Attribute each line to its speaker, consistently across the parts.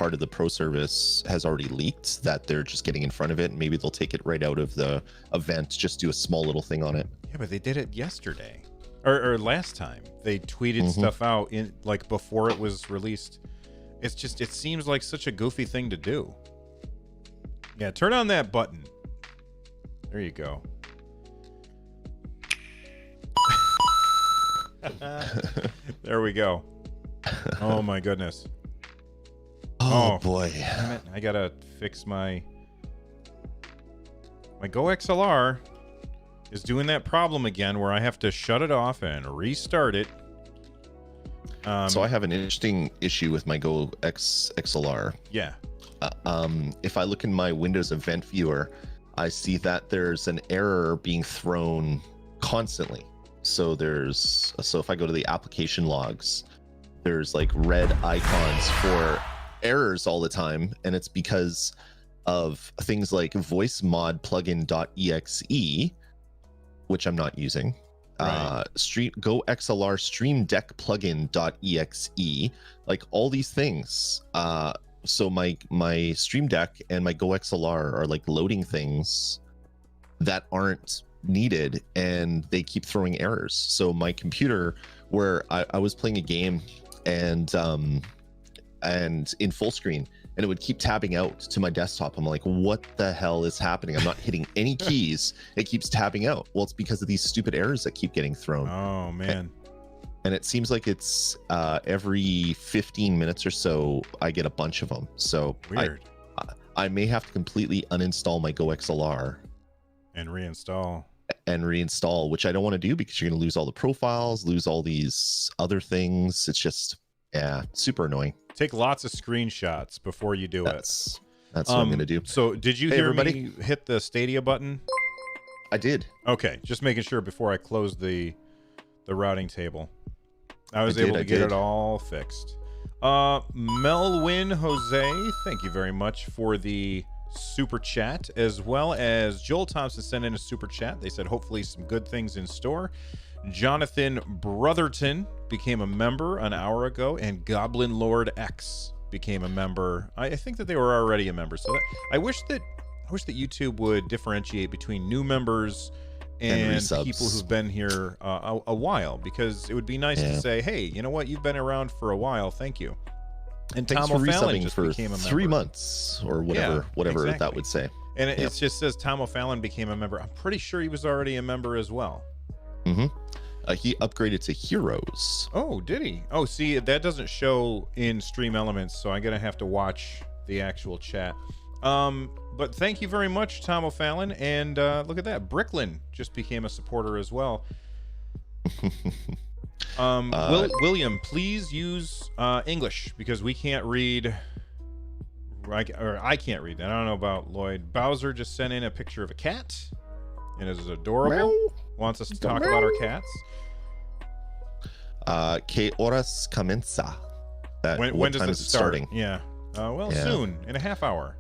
Speaker 1: part of the pro service has already leaked, that they're just getting in front of it, and maybe they'll take it right out of the event, just do a small little thing on it.
Speaker 2: Yeah, but they did it yesterday or last time. They tweeted stuff out in like before it was released. It's just, it seems like such a goofy thing to do. Yeah, turn on that button. There you go. There we go. Oh my goodness.
Speaker 1: Oh boy.
Speaker 2: Damn it. I gotta fix my Go XLR is doing that problem again where I have to shut it off and restart it.
Speaker 1: So I have an interesting issue with my Go XLR.
Speaker 2: Yeah.
Speaker 1: If I look in my Windows event viewer, I see that there's an error being thrown constantly. So if I go to the application logs, there's like red icons for errors all the time, and it's because of things like voice mod plugin.exe, which I'm not using.
Speaker 2: Right.
Speaker 1: Go XLR Stream Deck plugin.exe, like all these things. So my Stream Deck and my Go XLR are like loading things that aren't needed, and they keep throwing errors. So my computer, where I was playing a game and in full screen, and it would keep tabbing out to my desktop. I'm like, what the hell is happening? I'm not hitting any keys. It keeps tabbing out. Well, it's because of these stupid errors that keep getting thrown.
Speaker 2: Oh man.
Speaker 1: And it seems like it's every 15 minutes or so I get a bunch of them. So
Speaker 2: weird.
Speaker 1: I may have to completely uninstall my Go XLR
Speaker 2: and reinstall,
Speaker 1: which I don't want to do, because you're going to lose all the profiles, lose all these other things. It's just, yeah, super annoying.
Speaker 2: Take lots of screenshots before you do it.
Speaker 1: That's what I'm going to do.
Speaker 2: So did you hear me hit the Stadia button?
Speaker 1: I did.
Speaker 2: Okay, just making sure before I close the routing table. I was able to get it all fixed. Melwin Jose, thank you very much for the super chat, as well as Joel Thompson sent in a super chat. They said hopefully some good things in store. Jonathan Brotherton became a member an hour ago, and Goblin Lord X became a member. I think that they were already a member. So I wish that YouTube would differentiate between new members and people who've been here a while, because it would be nice to say, hey, you know what, you've been around for a while, thank you. And
Speaker 1: Thanks
Speaker 2: Tom
Speaker 1: for
Speaker 2: O'Fallon
Speaker 1: resubbing
Speaker 2: just
Speaker 1: for
Speaker 2: became a member.
Speaker 1: 3 months or whatever, exactly. That would say.
Speaker 2: And it just says Tom O'Fallon became a member. I'm pretty sure he was already a member as well.
Speaker 1: He upgraded to Heroes.
Speaker 2: Oh, did he? Oh, see, that doesn't show in Stream Elements, so I'm gonna have to watch the actual chat. But thank you very much, Tom O'Fallon, and look at that, Bricklin just became a supporter as well. William, please use English, because we can't read. I can't read that. I don't know about Lloyd. Bowser just sent in a picture of a cat, and it is adorable. Meow. Wants us to talk about our cats.
Speaker 1: Que horas comienza?
Speaker 2: When does it start? Starting? Yeah. Soon, in a half hour.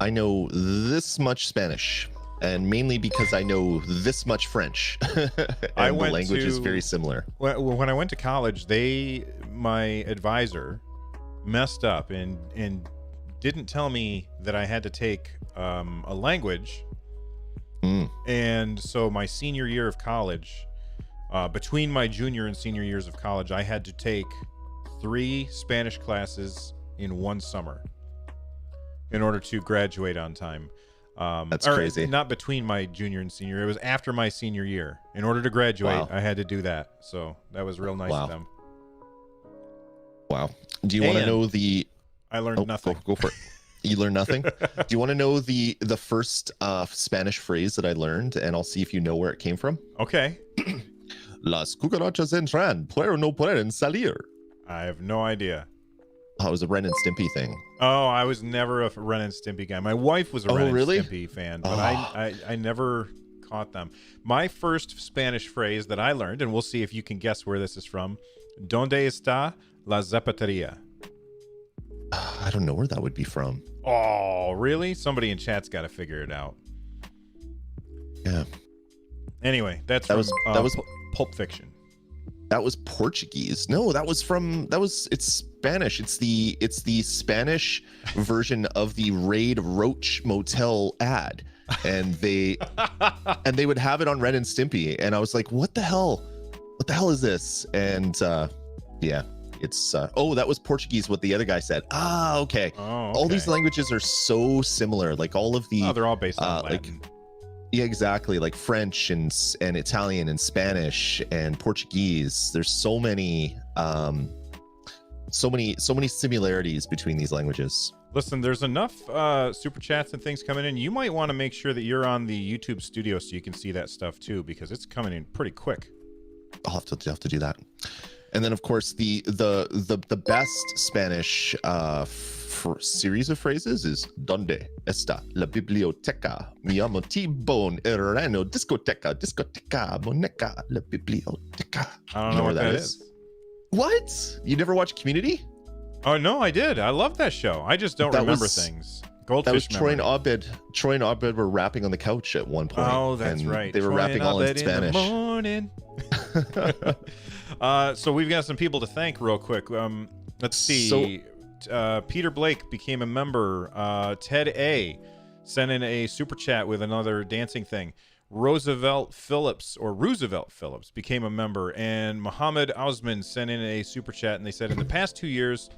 Speaker 1: I know this much Spanish, and mainly because I know this much French. And the language is very similar.
Speaker 2: When I went to college, my advisor messed up and didn't tell me that I had to take a language. And so my senior year of college, between my junior and senior years of college, I had to take 3 Spanish classes in one summer in order to graduate on time.
Speaker 1: That's crazy.
Speaker 2: Not between my junior and senior. It was after my senior year. In order to graduate, I had to do that. So that was real nice of them.
Speaker 1: Wow. Do you want to know the...
Speaker 2: I learned nothing.
Speaker 1: Go for it. You learned nothing? Do you want to know the first Spanish phrase that I learned, and I'll see if you know where it came from?
Speaker 2: Okay.
Speaker 1: Las cucarachas entran, pero no pueden salir.
Speaker 2: I have no idea.
Speaker 1: Oh, it was a Ren and Stimpy thing.
Speaker 2: Oh, I was never a Ren and Stimpy guy. My wife was a Ren and Stimpy fan, but I never caught them. My first Spanish phrase that I learned, and we'll see if you can guess where this is from. ¿Dónde está la zapatería?
Speaker 1: I don't know where that would be from.
Speaker 2: Oh, really? Somebody in chat's got to figure it out.
Speaker 1: Yeah.
Speaker 2: Anyway, that was Pulp Fiction.
Speaker 1: That was Portuguese. No, it's Spanish. It's the Spanish version of the Raid Roach Motel ad. And they would have it on Ren and Stimpy. And I was like, what the hell? What the hell is this? And yeah, it's that was Portuguese, what the other guy said. Okay.
Speaker 2: Oh, okay.
Speaker 1: All these languages are so similar. Like all of the
Speaker 2: they're all based on Latin.
Speaker 1: Yeah, exactly. Like French and Italian and Spanish and Portuguese. There's so many similarities between these languages.
Speaker 2: Listen, there's enough super chats and things coming in. You might want to make sure that you're on the YouTube studio so you can see that stuff too, because it's coming in pretty quick.
Speaker 1: I'll have to do that. And then of course the best Spanish series of phrases is "Donde está la biblioteca? Mi amo T-Bone Herrano discoteca moneca la biblioteca."
Speaker 2: I don't know what that is.
Speaker 1: What? You never watched Community?
Speaker 2: Oh no, I did. I love that show. I just don't remember things. Goldfish.
Speaker 1: That was Troy and Abed. Troy and Abed were rapping on the couch at one point.
Speaker 2: Oh, that's right.
Speaker 1: They were rapping all in Spanish.
Speaker 2: In the morning. So we've got some people to thank real quick. Let's see. Peter Blake became a member. Ted A sent in a super chat with another dancing thing. Roosevelt Phillips became a member, and Muhammad Osman sent in a super chat, and they said, in the past 2 years,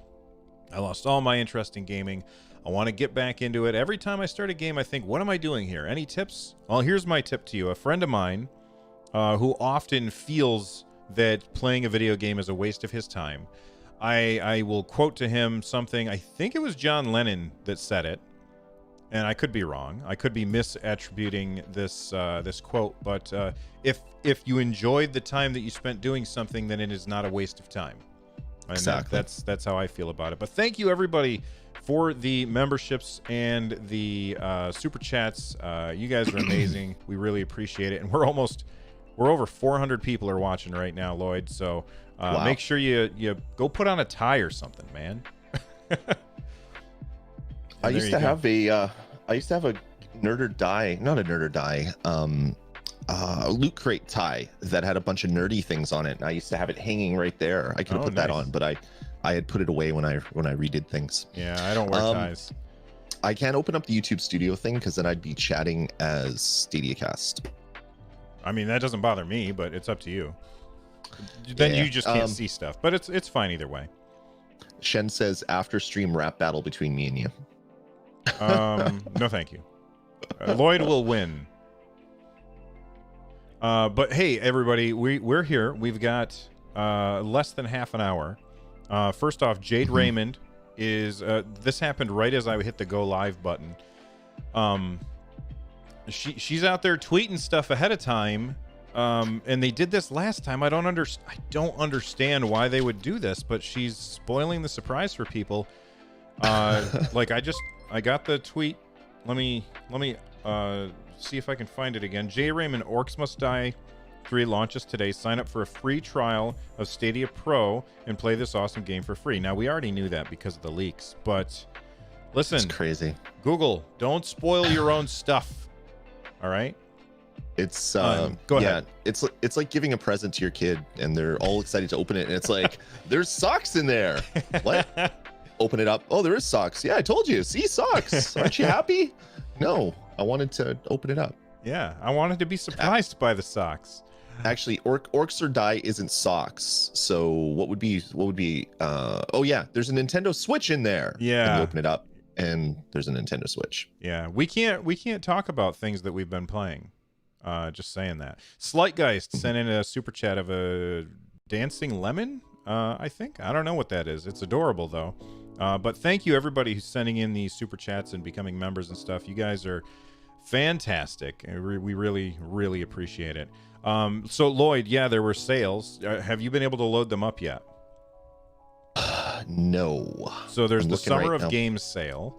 Speaker 2: I lost all my interest in gaming. I want to get back into it. Every time I start a game, I think, what am I doing here? Any tips? Well, here's my tip to you. A friend of mine who often feels that playing a video game is a waste of his time, I will quote to him something. I think it was John Lennon that said it, and I could be wrong. I could be misattributing this this quote, but if you enjoyed the time that you spent doing something, then it is not a waste of time. And
Speaker 1: exactly.
Speaker 2: That's how I feel about it. But thank you, everybody, for the memberships and the super chats. You guys are amazing. We really appreciate it. And we're over 400 people are watching right now, Lloyd. So
Speaker 1: wow.
Speaker 2: Make sure you go put on a tie or something, man.
Speaker 1: I used to have a Nerd or Die, not a Nerd or Die, Loot Crate tie that had a bunch of nerdy things on it. And I used to have it hanging right there. I could have put that on, but I had put it away when I redid things.
Speaker 2: Yeah, I don't wear ties.
Speaker 1: I can't open up the YouTube studio thing because then I'd be chatting as Stadia Cast.
Speaker 2: I mean, that doesn't bother me, but it's up to you. Then you just can't see stuff, but it's fine either way.
Speaker 1: Shen says after stream rap battle between me and you.
Speaker 2: No, thank you. Lloyd will win. But hey, everybody, we're here. We've got less than half an hour. First off, Jade Raymond is this happened right as I hit the go live button. She's out there tweeting stuff ahead of time. And they did this last time. I don't understand why they would do this, but she's spoiling the surprise for people. Like I got the tweet. Let me see if I can find it again. J. Raymond, Orcs Must Die 3 launches today. Sign up for a free trial of Stadia Pro and play this awesome game for free. Now, we already knew that because of the leaks, but listen.
Speaker 1: It's crazy.
Speaker 2: Google, don't spoil your own stuff. All right?
Speaker 1: It's
Speaker 2: go ahead.
Speaker 1: It's like giving a present to your kid and they're all excited to open it, and it's like, there's socks in there. What? Open it up. Oh, there is socks. Yeah, I told you. See, socks. Aren't you happy? No, I wanted to open it up.
Speaker 2: Yeah, I wanted to be surprised by the socks.
Speaker 1: Actually, Orcs or Die isn't socks. So what would be oh yeah, there's a Nintendo Switch in there.
Speaker 2: Yeah.
Speaker 1: And you open it up and there's a Nintendo Switch.
Speaker 2: Yeah, we can't talk about things that we've been playing. Just saying that. Slightgeist sent in a super chat of a dancing lemon, I think. I don't know what that is. It's adorable though. But thank you everybody who's sending in these super chats and becoming members and stuff. You guys are fantastic. We really, really appreciate it. So Lloyd, yeah, there were sales. Have you been able to load them up yet?
Speaker 1: No.
Speaker 2: So there's the Summer of Games sale.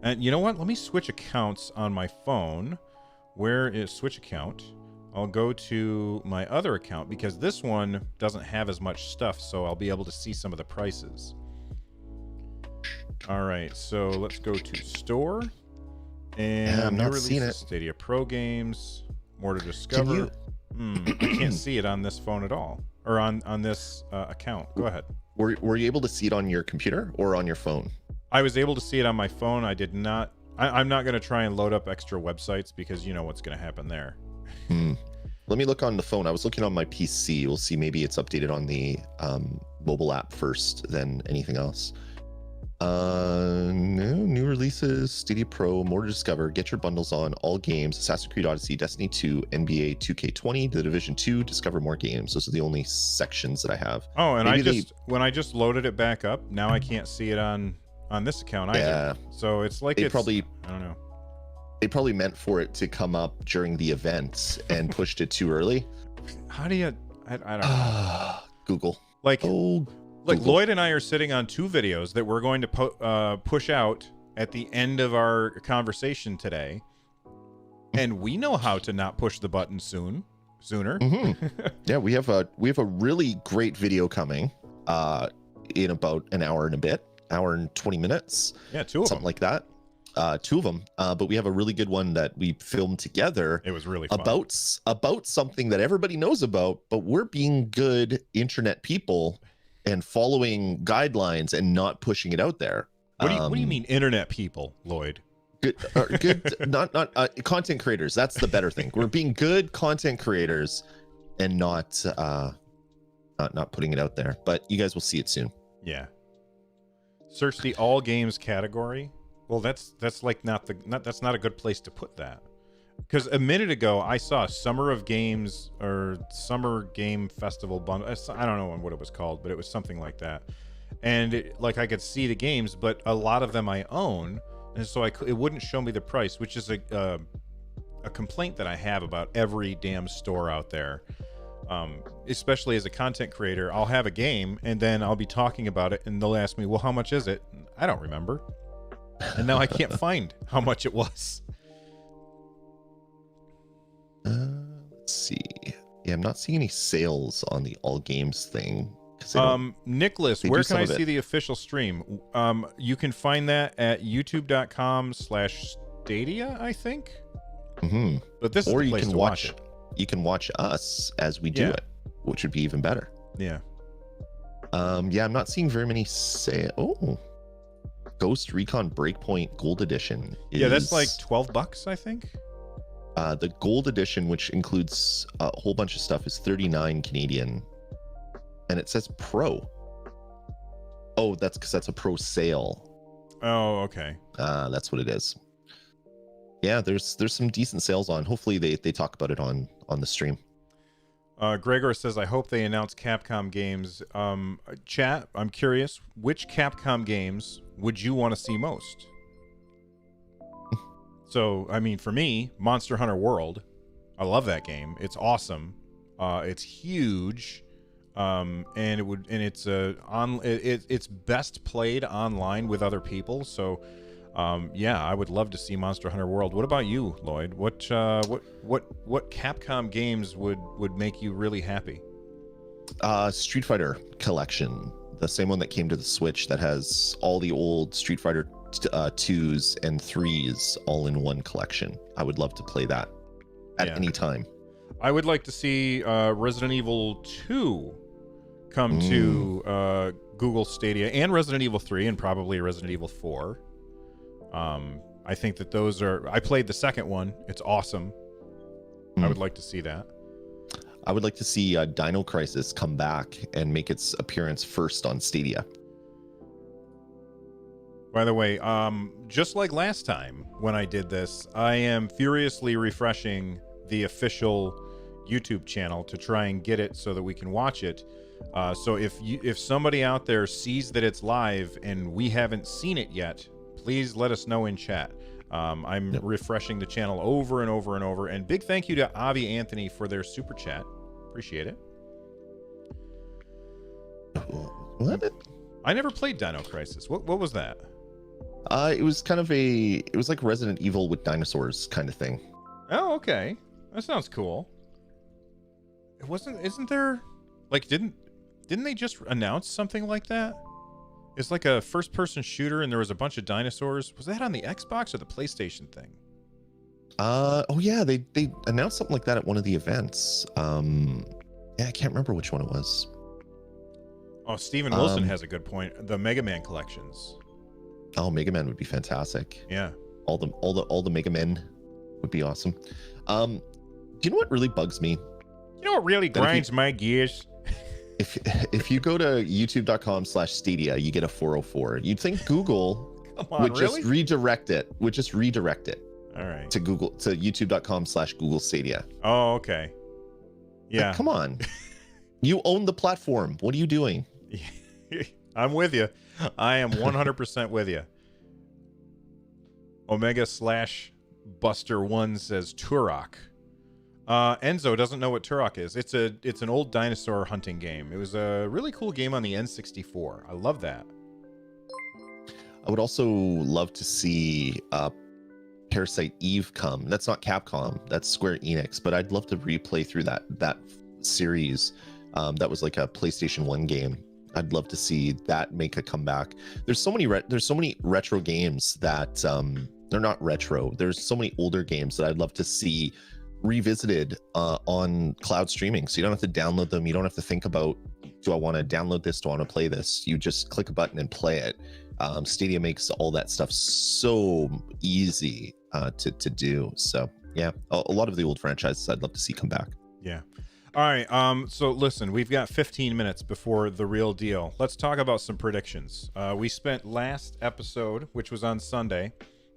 Speaker 2: And you know what? Let me switch accounts on my phone. Where is switch account? I'll go to my other account because this one doesn't have as much stuff, so I'll be able to see some of the prices. All right, so let's go to store. And
Speaker 1: I'm not seeing it.
Speaker 2: Stadia Pro games. More to discover. I can't see it on this phone at all. or on this account. Go ahead.
Speaker 1: Were you able to see it on your computer or on your phone?
Speaker 2: I was able to see it on my phone. I did not. I'm not going to try and load up extra websites because you know what's going to happen there.
Speaker 1: Let me look on the phone. I was looking on my PC. We'll see. Maybe it's updated on the mobile app first, then anything else. No new releases. Stadia Pro, more to discover. Get your bundles on all games: Assassin's Creed Odyssey, Destiny 2, NBA 2K20, The Division 2. Discover more games. Those are the only sections that I have.
Speaker 2: Oh, and when I just loaded it back up, now I can't see it on this account either. Yeah. So it's like I don't know.
Speaker 1: They probably meant for it to come up during the event and pushed it too early.
Speaker 2: How do you? I don't know.
Speaker 1: Google.
Speaker 2: Google. Lloyd and I are sitting on 2 videos that we're going to push out at the end of our conversation today, and we know how to not push the button sooner.
Speaker 1: Yeah, we have a really great video coming in about an hour and a bit, hour and 20 minutes.
Speaker 2: Yeah, 2 of
Speaker 1: something
Speaker 2: them.
Speaker 1: like that. 2 of them, but we have a really good one that we filmed together.
Speaker 2: It was really fun.
Speaker 1: about something that everybody knows about, but we're being good internet people and following guidelines and not pushing it out there.
Speaker 2: What do you mean internet people, Lloyd?
Speaker 1: Good not content creators. That's the better thing. We're being good content creators and not putting it out there, but you guys will see it soon.
Speaker 2: Yeah. Search the all games category. Well, that's like that's not a good place to put that, because a minute ago I saw Summer of Games or Summer Game Festival bundle. I don't know what it was called, but it was something like that. And I could see the games, but a lot of them I own, and so it wouldn't show me the price, which is a complaint that I have about every damn store out there. Especially as a content creator, I'll have a game and then I'll be talking about it, and they'll ask me, "Well, how much is it?" I don't remember. And now I can't find how much it was.
Speaker 1: Let's see. Yeah, I'm not seeing any sales on the all games thing.
Speaker 2: Nicholas, where can I see the official stream? You can find that at youtube.com/Stadia, I think. But this is the place to watch it.
Speaker 1: You can watch us as we do it, which would be even better.
Speaker 2: Yeah.
Speaker 1: Yeah, I'm not seeing very many sales. Oh. Ghost Recon Breakpoint Gold Edition.
Speaker 2: Yeah, that's like $12, I think.
Speaker 1: The Gold Edition, which includes a whole bunch of stuff, is 39 Canadian, and it says Pro. Oh, that's because that's a Pro sale.
Speaker 2: Oh, okay.
Speaker 1: That's what it is. Yeah, there's some decent sales on. Hopefully they talk about it on the stream.
Speaker 2: Gregor says, I hope they announce Capcom games. Chat, I'm curious, which Capcom games would you want to see most? So, I mean, for me, Monster Hunter World. I love that game. It's awesome. It's huge. It's best played online with other people. So, yeah, I would love to see Monster Hunter World. What about you, Lloyd? What Capcom games would make you really happy?
Speaker 1: Street Fighter collection, the same one that came to the Switch that has all the old Street Fighter 2s and 3s all in one collection. I would love to play that at any time.
Speaker 2: I would like to see Resident Evil 2 come to Google Stadia, and Resident Evil 3, and probably Resident Evil 4. I think that those are... I played the second one. It's awesome. I would like to see that.
Speaker 1: I would like to see Dino Crisis come back and make its appearance first on Stadia.
Speaker 2: By the way, just like last time when I did this, I am furiously refreshing the official YouTube channel to try and get it so that we can watch it. So if somebody out there sees that it's live and we haven't seen it yet, please let us know in chat. I'm refreshing the channel over and over and over. And big thank you to Avi Anthony for their super chat. Appreciate it.
Speaker 1: What?
Speaker 2: I never played Dino Crisis. What was that?
Speaker 1: It was kind of it was like Resident Evil with dinosaurs kind of thing.
Speaker 2: Oh, okay. That sounds cool. Isn't there, like, didn't they just announce something like that? It's like a first-person shooter, and there was a bunch of dinosaurs. Was that on the Xbox or the PlayStation thing?
Speaker 1: Oh yeah, they announced something like that at one of the events. Yeah, I can't remember which one it was.
Speaker 2: Oh, Steven Wilson has a good point. The Mega Man collections.
Speaker 1: Oh, Mega Man would be fantastic.
Speaker 2: Yeah.
Speaker 1: All the Mega Men would be awesome. Do you know what really bugs me?
Speaker 2: You know what really grinds my gears?
Speaker 1: If you go to youtube.com/Stadia, you get a 404. You'd think Google would just redirect it.
Speaker 2: All right.
Speaker 1: To youtube.com/Google Stadia.
Speaker 2: Oh, okay. Yeah.
Speaker 1: Like, come on. You own the platform. What are you doing?
Speaker 2: I'm with you. I am 100% with you. Omega/Buster1 says Turok. Enzo doesn't know what Turok is. It's an old dinosaur hunting game. It was a really cool game on the N64. I love that.
Speaker 1: I would also love to see Parasite Eve come. That's not Capcom. That's Square Enix. But I'd love to replay through that series. That was like a PlayStation 1 game. I'd love to see that make a comeback. There's so many retro games that they're not retro. There's so many older games that I'd love to see revisited on cloud streaming. So you don't have to download them. You don't have to think about, do I want to download this? Do I want to play this? You just click a button and play it. Stadia makes all that stuff so easy to do. So yeah, a lot of the old franchises I'd love to see come back.
Speaker 2: Yeah. All right. So listen, we've got 15 minutes before the real deal. Let's talk about some predictions. We spent last episode, which was on Sunday,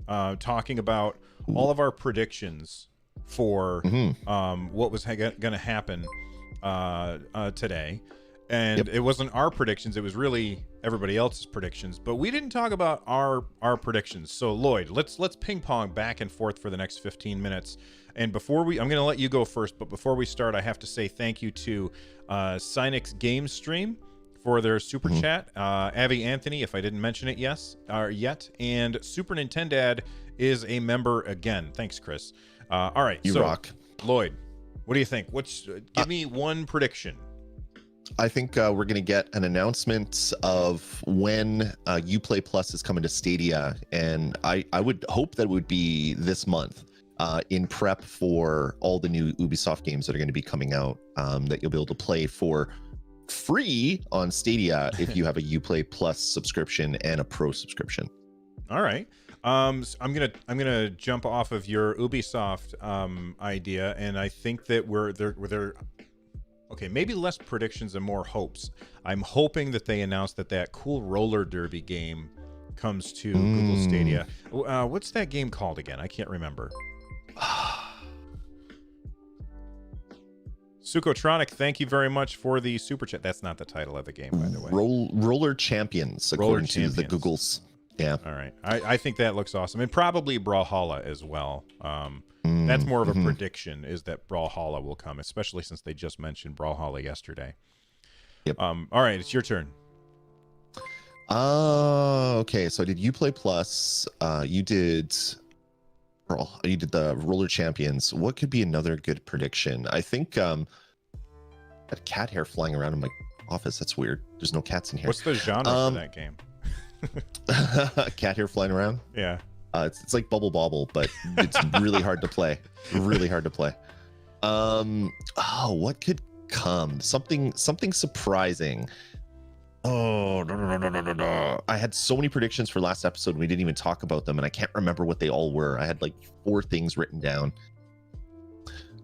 Speaker 2: talking about all of our predictions for what was going to happen today. And it wasn't our predictions. It was really everybody else's predictions. But we didn't talk about our predictions. So Lloyd, let's ping pong back and forth for the next 15 minutes. And I'm going to let you go first. But before we start, I have to say thank you to Cynix Game Stream for their super chat. Avi Anthony, if I didn't mention it yet. And Super Nintendad is a member again. Thanks, Chris. All right.
Speaker 1: You rock.
Speaker 2: Lloyd, what do you think? Give me one prediction.
Speaker 1: I think we're going to get an announcement of when Uplay Plus is coming to Stadia, and I would hope that it would be this month in prep for all the new Ubisoft games that are going to be coming out that you'll be able to play for free on Stadia if you have a Uplay Plus subscription and a Pro subscription.
Speaker 2: All right. So I'm gonna jump off of your Ubisoft idea, and I think that they're okay, maybe less predictions and more hopes. I'm hoping that they announce that cool roller derby game comes to Google Stadia. What's that game called again? I can't remember. Sukotronic, thank you very much for the super chat. That's not the title of the game, by the way.
Speaker 1: Roller Champions, according to the Googles. Yeah.
Speaker 2: All right. I think that looks awesome. And probably Brawlhalla as well. That's more of a prediction, is that Brawlhalla will come, especially since they just mentioned Brawlhalla yesterday.
Speaker 1: Yep.
Speaker 2: All right, it's your turn.
Speaker 1: Okay. So did Uplay Plus? You did the Roller Champions. What could be another good prediction? I think got cat hair flying around in my office. That's weird. There's no cats in here.
Speaker 2: What's the genre for that game?
Speaker 1: Cat hair flying around.
Speaker 2: Yeah.
Speaker 1: It's like Bubble Bobble, but it's really hard to play. Really hard to play. What could come? Something surprising. No. I had so many predictions for last episode, and we didn't even talk about them, and I can't remember what they all were. I had like 4 things written down.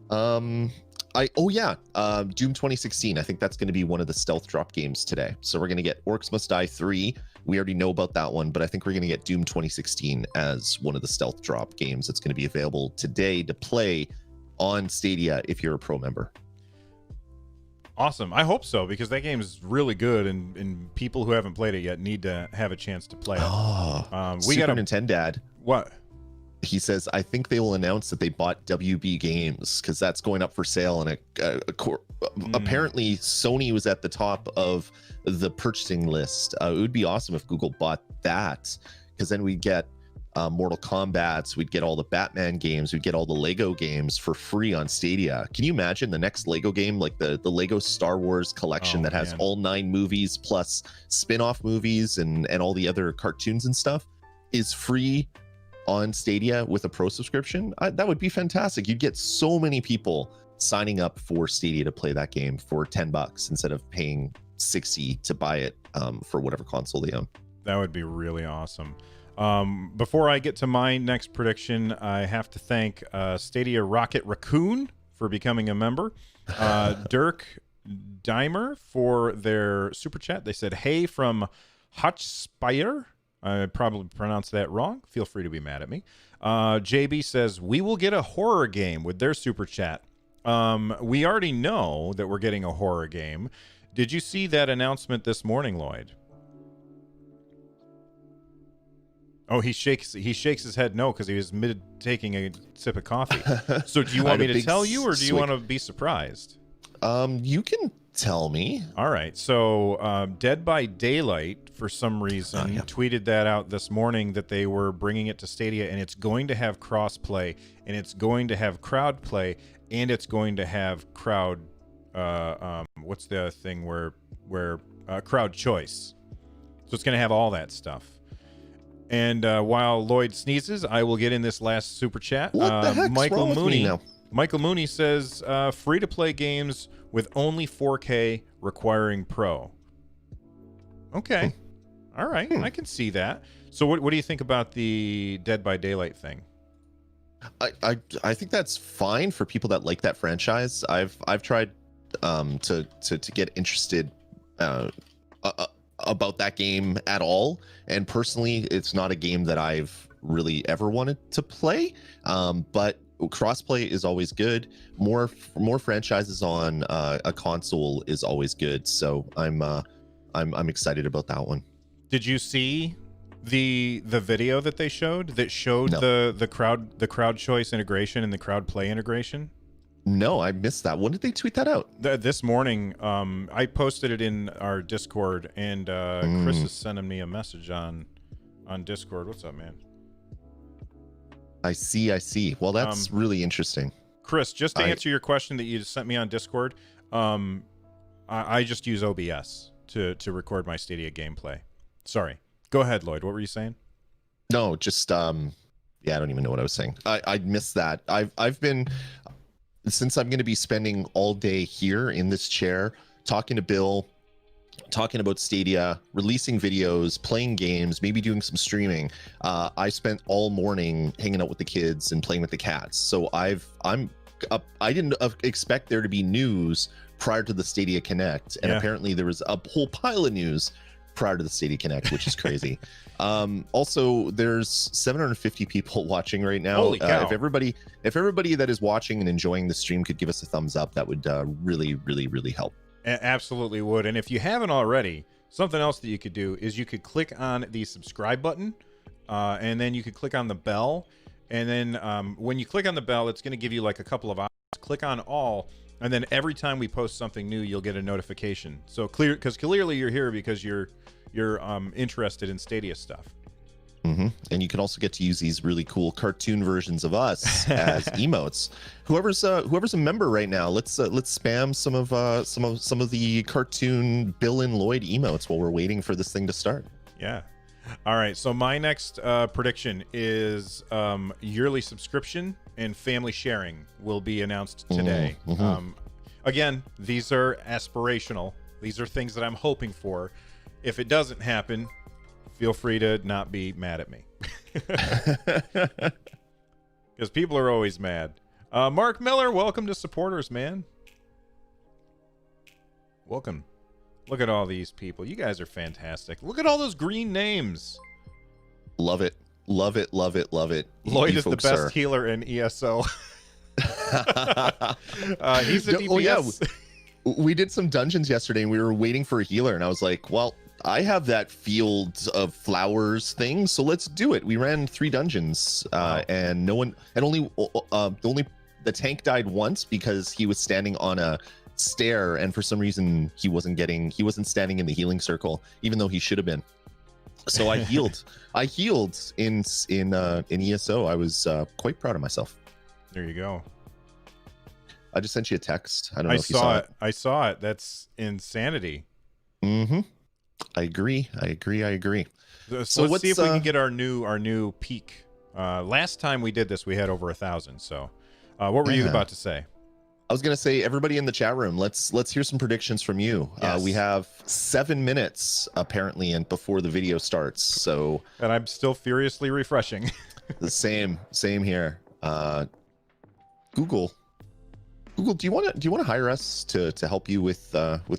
Speaker 1: Doom 2016. I think that's going to be one of the stealth drop games today. So we're going to get Orcs Must Die 3. We already know about that one, but I think we're going to get Doom 2016 as one of the stealth drop games that's going to be available today to play on Stadia if you're a Pro member.
Speaker 2: Awesome. I hope so, because that game is really good, and people who haven't played it yet need to have a chance to play it.
Speaker 1: We got a Nintendad.
Speaker 2: What?
Speaker 1: He says, I think they will announce that they bought WB Games because that's going up for sale. And apparently Sony was at the top of the purchasing list. It would be awesome if Google bought that, because then we'd get Mortal Kombat, we'd get all the Batman games, we'd get all the Lego games for free on Stadia. Can you imagine the next Lego game, like the Lego Star Wars collection that has all 9 movies plus spin-off movies and all the other cartoons and stuff is free on Stadia with a Pro subscription? That would be fantastic. You'd get so many people signing up for Stadia to play that game for $10 instead of paying 60 to buy it for whatever console they own.
Speaker 2: That would be really awesome. Before I get to my next prediction, I have to thank Stadia Rocket Raccoon for becoming a member. Dirk Dimer for their super chat. They said, "Hey from Hotspire." I probably pronounced that wrong. Feel free to be mad at me. JB says, "We will get a horror game" with their super chat. We already know that we're getting a horror game. Did you see that announcement this morning, Lloyd? Oh, he shakes his head no because he was mid taking a sip of coffee. So do you want me to tell you, or do you want to be surprised?
Speaker 1: You can tell me.
Speaker 2: All right. So Dead by Daylight, for some reason, tweeted that out this morning that they were bringing it to Stadia, and it's going to have cross-play, and it's going to have crowd play, and it's going to have crowd... what's the thing where crowd choice. So it's going to have all that stuff. And while Lloyd sneezes, I will get in this last super chat.
Speaker 1: What the heck's
Speaker 2: Michael
Speaker 1: wrong with
Speaker 2: Mooney
Speaker 1: me now?
Speaker 2: Michael Mooney says, free-to-play games with only 4K requiring Pro. Okay. All right. I can see that. So what do you think about the Dead by Daylight thing?
Speaker 1: I think that's fine for people that like that franchise. I've tried to get interested about that game at all, and personally it's not a game that I've really ever wanted to play, but crossplay is always good. More franchises on a console is always good, so I'm excited about that one.
Speaker 2: Did you see the video that they showed no. the crowd choice integration and the crowd play integration?
Speaker 1: No, I missed that. When did they tweet that out?
Speaker 2: This morning. I posted it in our Discord, and Chris is sending me a message on Discord. What's up, man?
Speaker 1: I see. Well, that's really interesting.
Speaker 2: Chris, just to answer your question that you just sent me on Discord, I just use OBS to record my Stadia gameplay. Sorry. Go ahead, Lloyd. What were you saying?
Speaker 1: No, just I don't even know what I was saying. I missed that. I've been... Since I'm going to be spending all day here in this chair talking to Bill, talking about Stadia, releasing videos, playing games, maybe doing some streaming, I spent all morning hanging out with the kids and playing with the cats. So I didn't expect there to be news prior to the Stadia Connect, and apparently there was a whole pile of news prior to the Stadia Connect, which is crazy. Also, there's 750 people watching right now.
Speaker 2: Holy cow.
Speaker 1: If everybody that is watching and enjoying the stream could give us a thumbs up, that would really, really, really help.
Speaker 2: Absolutely would. And if you haven't already, something else that you could do is you could click on the subscribe button, and then you could click on the bell. And then when you click on the bell, it's going to give you like a couple of options. Click on all, and then every time we post something new, you'll get a notification. So clearly you're here because you're interested in Stadia stuff.
Speaker 1: And you can also get to use these really cool cartoon versions of us as emotes. Whoever's a member right now, let's spam some of the cartoon Bill and Lloyd emotes while we're waiting for this thing to start.
Speaker 2: Yeah. All right. So my next prediction is yearly subscription and family sharing will be announced today. Again, these are aspirational. These are things that I'm hoping for. If it doesn't happen, feel free to not be mad at me. Because people are always mad. Mark Miller, welcome to supporters, man. Welcome. Look at all these people. You guys are fantastic. Look at all those green names.
Speaker 1: Love it. Love it. Love it. Love it.
Speaker 2: Lloyd is the best healer in ESO. He's a DPS.
Speaker 1: Oh, yeah. We did some dungeons yesterday and we were waiting for a healer, and I was like, well, I have that field of flowers thing, so let's do it. We ran 3 dungeons, and no one, and only the tank died once because he was standing on a stair, and for some reason he wasn't standing in the healing circle, even though he should have been. So I healed. I healed in ESO. I was quite proud of myself.
Speaker 2: There you go.
Speaker 1: I just sent you a text. I don't know if you saw it.
Speaker 2: I saw it. That's insanity.
Speaker 1: I agree.
Speaker 2: So let's see if we can get our new peak. Last time we did this, we had over 1,000. So what were you about to say?
Speaker 1: I was gonna say, everybody in the chat room, let's hear some predictions from you.
Speaker 2: Yes.
Speaker 1: We have 7 minutes apparently, and before the video starts. So,
Speaker 2: and I'm still furiously refreshing.
Speaker 1: the same here. Google, do you want to hire us to help you with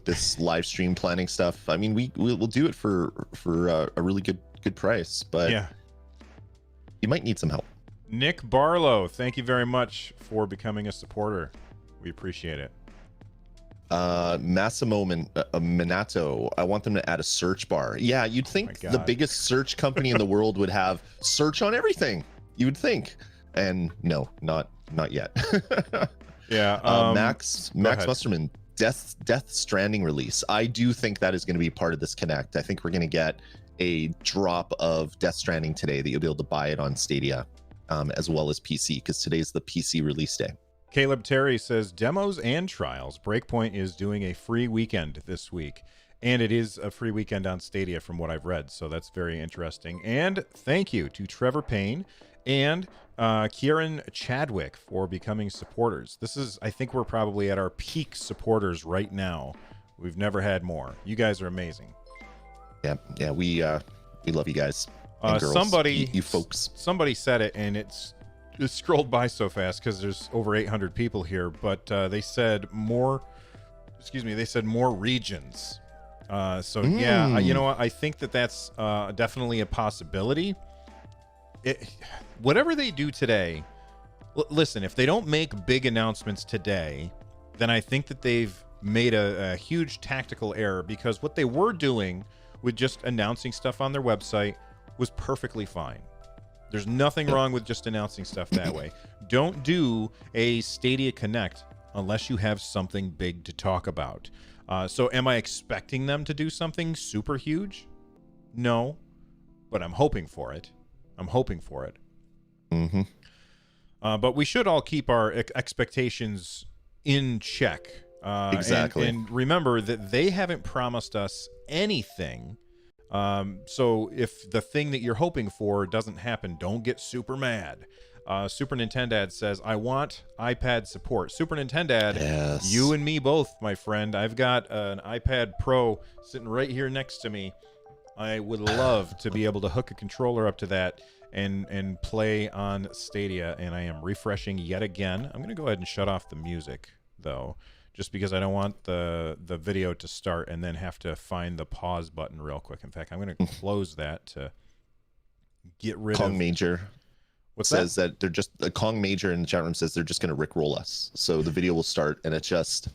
Speaker 1: this live stream planning stuff? I mean, we'll do it for a really good price, but
Speaker 2: yeah,
Speaker 1: you might need some help.
Speaker 2: Nick Barlow, thank you very much for becoming a supporter. We appreciate it.
Speaker 1: Massimo Minato, I want them to add a search bar. Yeah, you'd think the biggest search company in the world would have search on everything. You would think, and no, not yet.
Speaker 2: Yeah.
Speaker 1: Max Musterman, Death Stranding release. I do think that is going to be part of this Connect. I think we're going to get a drop of Death Stranding today that you'll be able to buy it on Stadia, as well as PC, because today's the PC release day.
Speaker 2: Caleb Terry says, demos and trials. Breakpoint is doing a free weekend this week. And it is a free weekend on Stadia from what I've read. So that's very interesting. And thank you to Trevor Payne and Kieran Chadwick for becoming supporters. This is, I think we're probably at our peak supporters right now. We've never had more. You guys are amazing.
Speaker 1: Yeah, we love you guys. And girls, you folks.
Speaker 2: Somebody said it, and it scrolled by so fast because there's over 800 people here, but they said more regions. Yeah, you know what? I think that's definitely a possibility. Whatever they do today, listen, if they don't make big announcements today, then I think that they've made a huge tactical error, because what they were doing with just announcing stuff on their website was perfectly fine. There's nothing wrong with just announcing stuff that way. Don't do a Stadia Connect unless you have something big to talk about. So am I expecting them to do something super huge? No, but I'm hoping for it.
Speaker 1: Mm-hmm.
Speaker 2: But we should all keep our expectations in check.
Speaker 1: Exactly.
Speaker 2: And remember that they haven't promised us anything. So if the thing that you're hoping for doesn't happen, don't get super mad. Super Nintendad says, I want iPad support. Super Nintendad,
Speaker 1: yes.
Speaker 2: You and me both, my friend. I've got an iPad Pro sitting right here next to me. I would love to be able to hook a controller up to that and play on Stadia, and I am refreshing yet again. I'm going to go ahead and shut off the music, though, just because I don't want the video to start and then have to find the pause button real quick. In fact, I'm going to close that to get rid of...
Speaker 1: Kong Major says that they're just... Kong Major in the chat room says they're just going to rickroll us. So the video will start, and it just...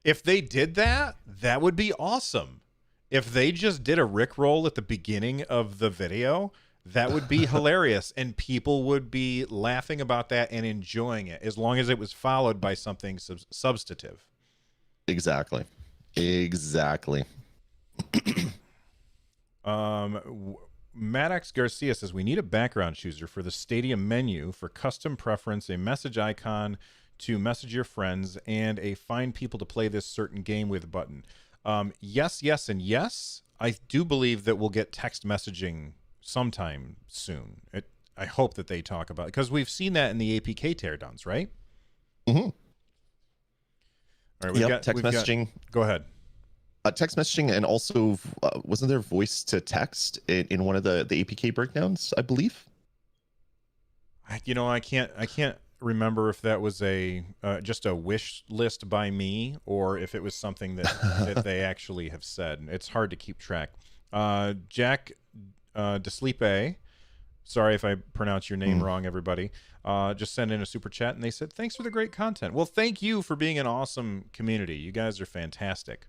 Speaker 2: If they did that, that would be awesome. If they just did a rickroll at the beginning of the video, that would be hilarious, and people would be laughing about that and enjoying it, as long as it was followed by something substantive.
Speaker 1: Exactly.
Speaker 2: Maddox Garcia says, we need a background chooser for the Stadia menu for custom preference, a message icon to message your friends, and a find people to play this certain game with button. Yes, and yes. I do believe that we'll get text messaging sometime soon. I hope that they talk about it, because we've seen that in the APK teardowns, right?
Speaker 1: Mm-hmm.
Speaker 2: All right, we've got
Speaker 1: text messaging.
Speaker 2: Go ahead.
Speaker 1: Text messaging, and also wasn't there voice to text in one of the APK breakdowns, I believe?
Speaker 2: I can't remember if that was just a wish list by me, or if it was something that they actually have said. It's hard to keep track. Jack Desleep, sorry if I pronounce your name wrong, everybody, just sent in a super chat, and they said, thanks for the great content. Well, thank you for being an awesome community. You guys are fantastic.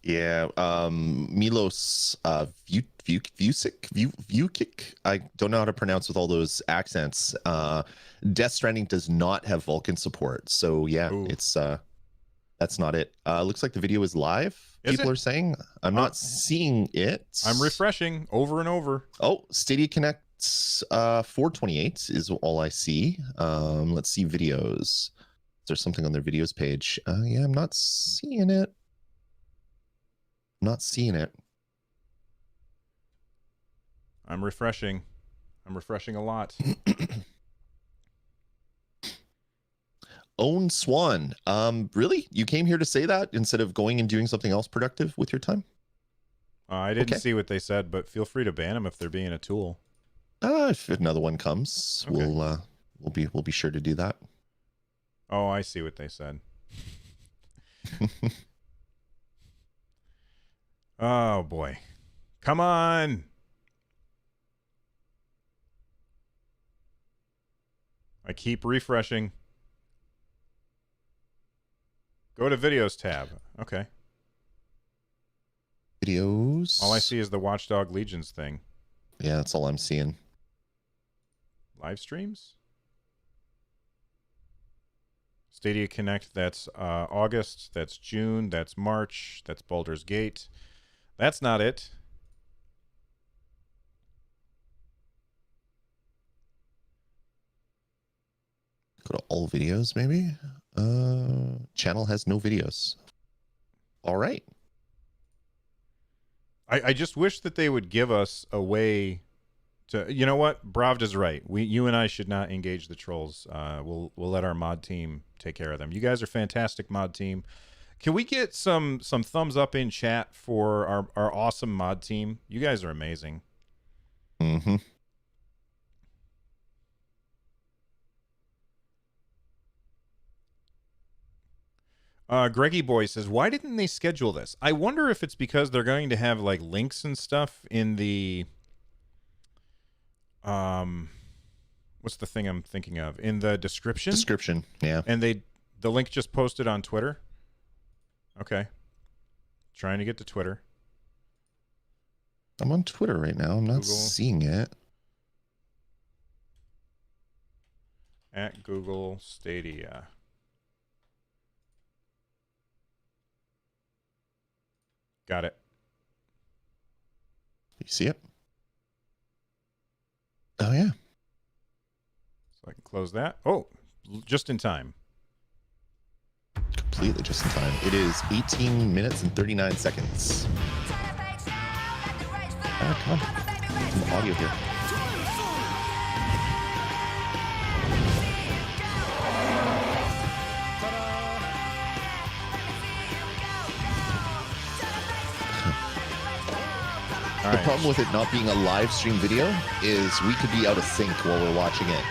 Speaker 1: Yeah, Milos Vukic, I don't know how to pronounce with all those accents. Death Stranding does not have Vulkan support, so yeah, it's that's not it. Looks like the video is live. People are saying. I'm not seeing it.
Speaker 2: I'm refreshing over and over.
Speaker 1: Oh, Stadia Connect 428 is all I see. Let's see videos. Is there something on their videos page? Yeah, I'm not seeing it. Not seeing it.
Speaker 2: I'm refreshing a lot.
Speaker 1: Own Swan. Really? You came here to say that instead of going and doing something else productive with your time?
Speaker 2: I didn't see what they said, but feel free to ban them if they're being a tool.
Speaker 1: If another one comes,
Speaker 2: okay.
Speaker 1: we'll be sure to do that.
Speaker 2: Oh, I see what they said. Oh boy. Come on. I keep refreshing. Go to videos tab. Okay.
Speaker 1: Videos.
Speaker 2: All I see is the Watchdog Legions thing.
Speaker 1: Yeah, that's all I'm seeing.
Speaker 2: Live streams? Stadia Connect, that's August, that's June, that's March, that's Baldur's Gate. That's not it.
Speaker 1: Go to all videos, maybe? Channel has no videos. All right.
Speaker 2: I just wish that they would give us a way to, you know what? Bravda's right. You and I should not engage the trolls. We'll let our mod team take care of them. You guys are fantastic mod team. Can we get some thumbs up in chat for our awesome mod team? You guys are amazing.
Speaker 1: Mm-hmm.
Speaker 2: Greggy Boy says, why didn't they schedule this? I wonder if it's because they're going to have like links and stuff in the what's the thing I'm thinking of? In the description?
Speaker 1: Description, yeah.
Speaker 2: And the link just posted on Twitter? Okay. Trying to get to Twitter.
Speaker 1: I'm on Twitter right now. I'm not seeing it.
Speaker 2: At Google Stadia. Got it.
Speaker 1: You see it? Oh, yeah.
Speaker 2: So I can close that. Oh, just in time.
Speaker 1: Completely just in time. It is 18 minutes and 39 seconds. Oh, come on. Some audio here. The problem with it not being a live stream video is we could be out of sync while we're watching it.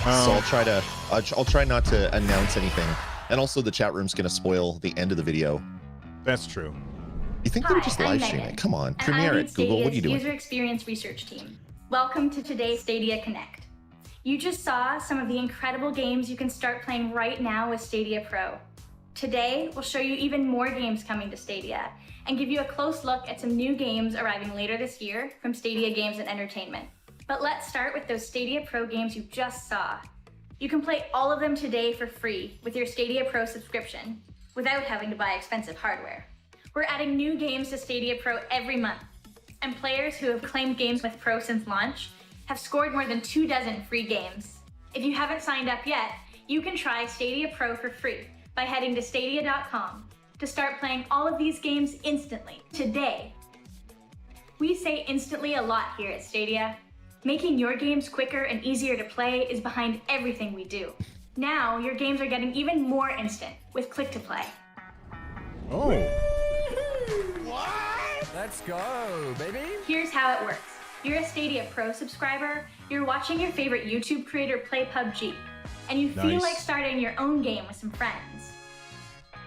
Speaker 1: So I'll try not to announce anything. And also the chat room's going to spoil the end of the video.
Speaker 2: That's true.
Speaker 1: You think they would just live stream it? Come on, Premiere it, Google. What are you doing?
Speaker 3: User experience research team. Welcome to today's Stadia Connect. You just saw some of the incredible games you can start playing right now with Stadia Pro. Today, we'll show you even more games coming to Stadia and give you a close look at some new games arriving later this year from Stadia Games and Entertainment. But let's start with those Stadia Pro games you just saw. You can play all of them today for free with your Stadia Pro subscription without having to buy expensive hardware. We're adding new games to Stadia Pro every month, and players who have claimed games with Pro since launch have scored more than 24 free games. If you haven't signed up yet, you can try Stadia Pro for free by heading to stadia.com to start playing all of these games instantly, today. We say instantly a lot here at Stadia. Making your games quicker and easier to play is behind everything we do. Now, your games are getting even more instant with Click to Play.
Speaker 2: Oh.
Speaker 4: What? Let's go, baby.
Speaker 3: Here's how it works. You're a Stadia Pro subscriber, you're watching your favorite YouTube creator play PUBG, and you feel like starting your own game with some friends.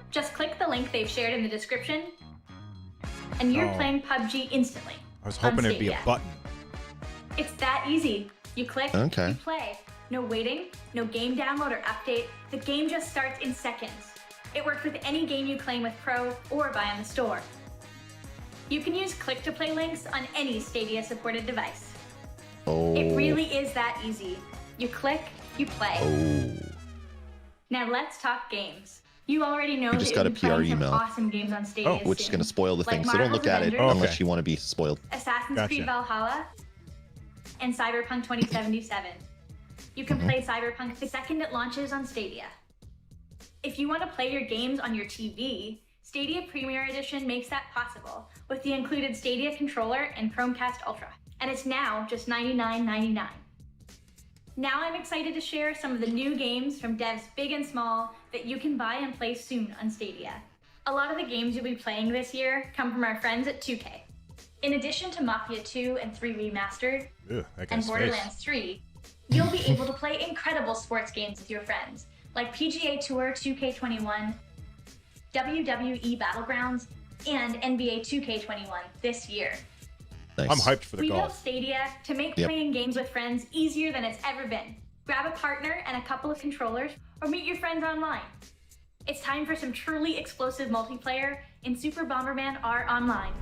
Speaker 3: Just click the link they've shared in the description, and you're playing PUBG instantly.
Speaker 2: I was hoping it'd be a button.
Speaker 3: It's that easy. You click, you play. No waiting, no game download or update. The game just starts in seconds. It works with any game you claim with Pro or buy on the store. You can use Click to Play links on any Stadia supported device. It really is that easy. You click, you play. Now let's talk games. You already know
Speaker 1: we just got a PR email.
Speaker 3: Awesome games on Stadia
Speaker 1: which is going to spoil the thing,
Speaker 3: like
Speaker 1: so don't look at it unless you want to be spoiled.
Speaker 3: Assassin's Creed Valhalla and Cyberpunk 2077. You can play Cyberpunk the second it launches on Stadia. If you want to play your games on your TV, Stadia Premier Edition makes that possible with the included Stadia controller and Chromecast Ultra. And it's now just $99.99. Now I'm excited to share some of the new games from devs big and small that you can buy and play soon on Stadia. A lot of the games you'll be playing this year come from our friends at 2K. In addition to Mafia 2 and 3 Remastered, and Borderlands 3, you'll be able to play incredible sports games with your friends, like PGA Tour 2K21, WWE Battlegrounds, and NBA 2K21 this year.
Speaker 1: Nice.
Speaker 2: I'm hyped for the
Speaker 3: We built
Speaker 2: golf.
Speaker 3: Stadia to make playing games with friends easier than it's ever been. Grab a partner and a couple of controllers, or meet your friends online. It's time for some truly explosive multiplayer in Super Bomberman R Online.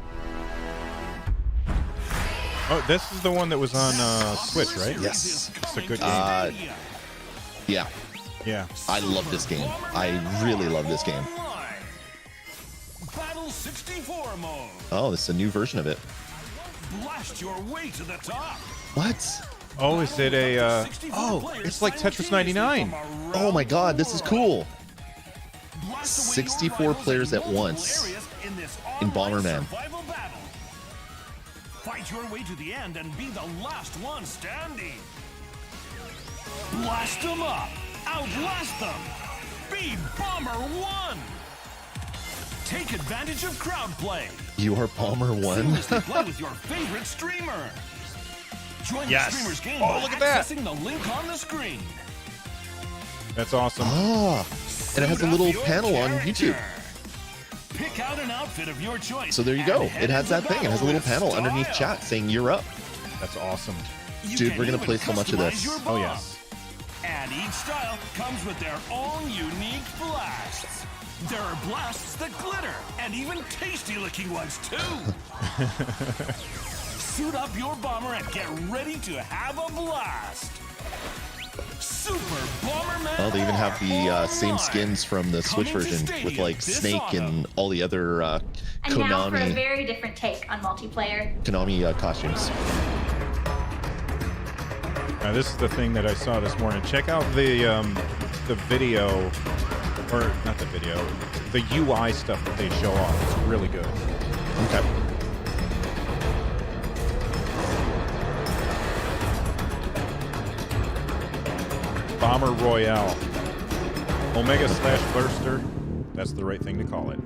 Speaker 2: Oh, this is the one that was on Switch, right?
Speaker 1: Yes.
Speaker 2: It's a good game.
Speaker 1: Yeah.
Speaker 2: Yeah.
Speaker 1: I love this game. I really love this game.
Speaker 5: Battle 64 mode.
Speaker 1: Oh, this is a new version of it.
Speaker 5: Blast your way to the top.
Speaker 1: What?
Speaker 2: Oh, is it a... oh, it's like Tetris 99.
Speaker 1: Oh my god, this is cool. 64 players at once in Bomberman.
Speaker 5: Fight your way to the end and be the last one standing. Blast them up. Outlast them. Be Bomber 1. Take advantage of crowd play.
Speaker 1: You are Bomber 1?
Speaker 5: Play with your favorite streamer. Join the streamer's game
Speaker 2: Oh,
Speaker 5: by
Speaker 2: look at that.
Speaker 5: accessing the link on the screen.
Speaker 2: That's awesome.
Speaker 1: Ah, and it has a little panel on YouTube.
Speaker 5: Pick out an outfit of your choice.
Speaker 1: So there you go.
Speaker 5: and head
Speaker 1: It has
Speaker 5: into
Speaker 1: that thing. It has a little
Speaker 5: battle
Speaker 1: panel
Speaker 5: with
Speaker 1: underneath
Speaker 5: style.
Speaker 1: chat saying you're up.
Speaker 2: That's awesome.
Speaker 5: You
Speaker 1: Dude,
Speaker 5: can
Speaker 1: we're gonna
Speaker 5: even
Speaker 1: play so much of
Speaker 5: customize
Speaker 1: this.
Speaker 5: your
Speaker 2: Oh,
Speaker 5: bomb.
Speaker 2: yes.
Speaker 5: And each style comes with their own unique blasts. There are blasts that glitter, and even tasty-looking ones, too. Suit up your bomber and get ready to have a blast. Super Bomberman.
Speaker 1: Oh, they even have the same skins from the Switch
Speaker 5: Coming to
Speaker 1: version with
Speaker 5: Stadia
Speaker 1: like
Speaker 5: this
Speaker 1: Snake
Speaker 5: autumn.
Speaker 1: and all the other
Speaker 3: And now for a
Speaker 1: Konami
Speaker 3: very different take on multiplayer.
Speaker 1: costumes.
Speaker 2: Now, this is the thing that I saw this morning. Check out the video, or not the video, the UI stuff that they show off. It's really good.
Speaker 1: Okay.
Speaker 2: Bomber Royale. Omega / Burster. That's the right thing to call it.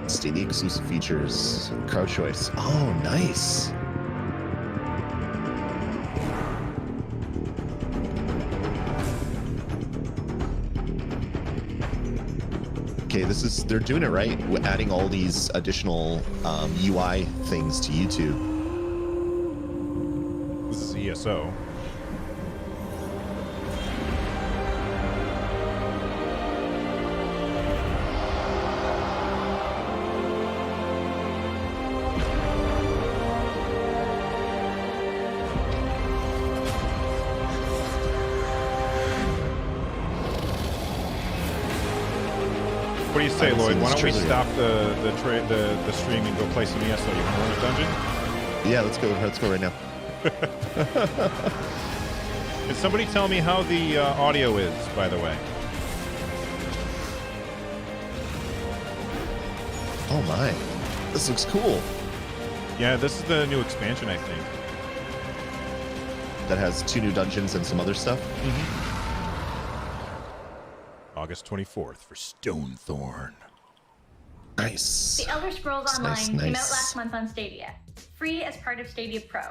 Speaker 1: Stadia exclusive features. Crowd choice. Oh, nice. Okay, they're doing it right. We're adding all these additional UI things to YouTube.
Speaker 2: This is ESO. What do you say,
Speaker 1: haven't
Speaker 2: Lloyd?
Speaker 1: seen
Speaker 2: Why
Speaker 1: this
Speaker 2: don't we
Speaker 1: trailer
Speaker 2: stop the stream and go play some ESO? You want to run a dungeon?
Speaker 1: Yeah, let's go. Let's go right now.
Speaker 2: Can somebody tell me how the audio is, by the way?
Speaker 1: Oh my, this looks cool.
Speaker 2: Yeah, this is the new expansion, I think.
Speaker 1: That has 2 new dungeons and some other stuff.
Speaker 2: August 24th for Stonethorn.
Speaker 1: Nice.
Speaker 3: The Elder Scrolls Online
Speaker 1: Nice,
Speaker 3: came out
Speaker 1: nice.
Speaker 3: last month on Stadia, free as part of Stadia Pro.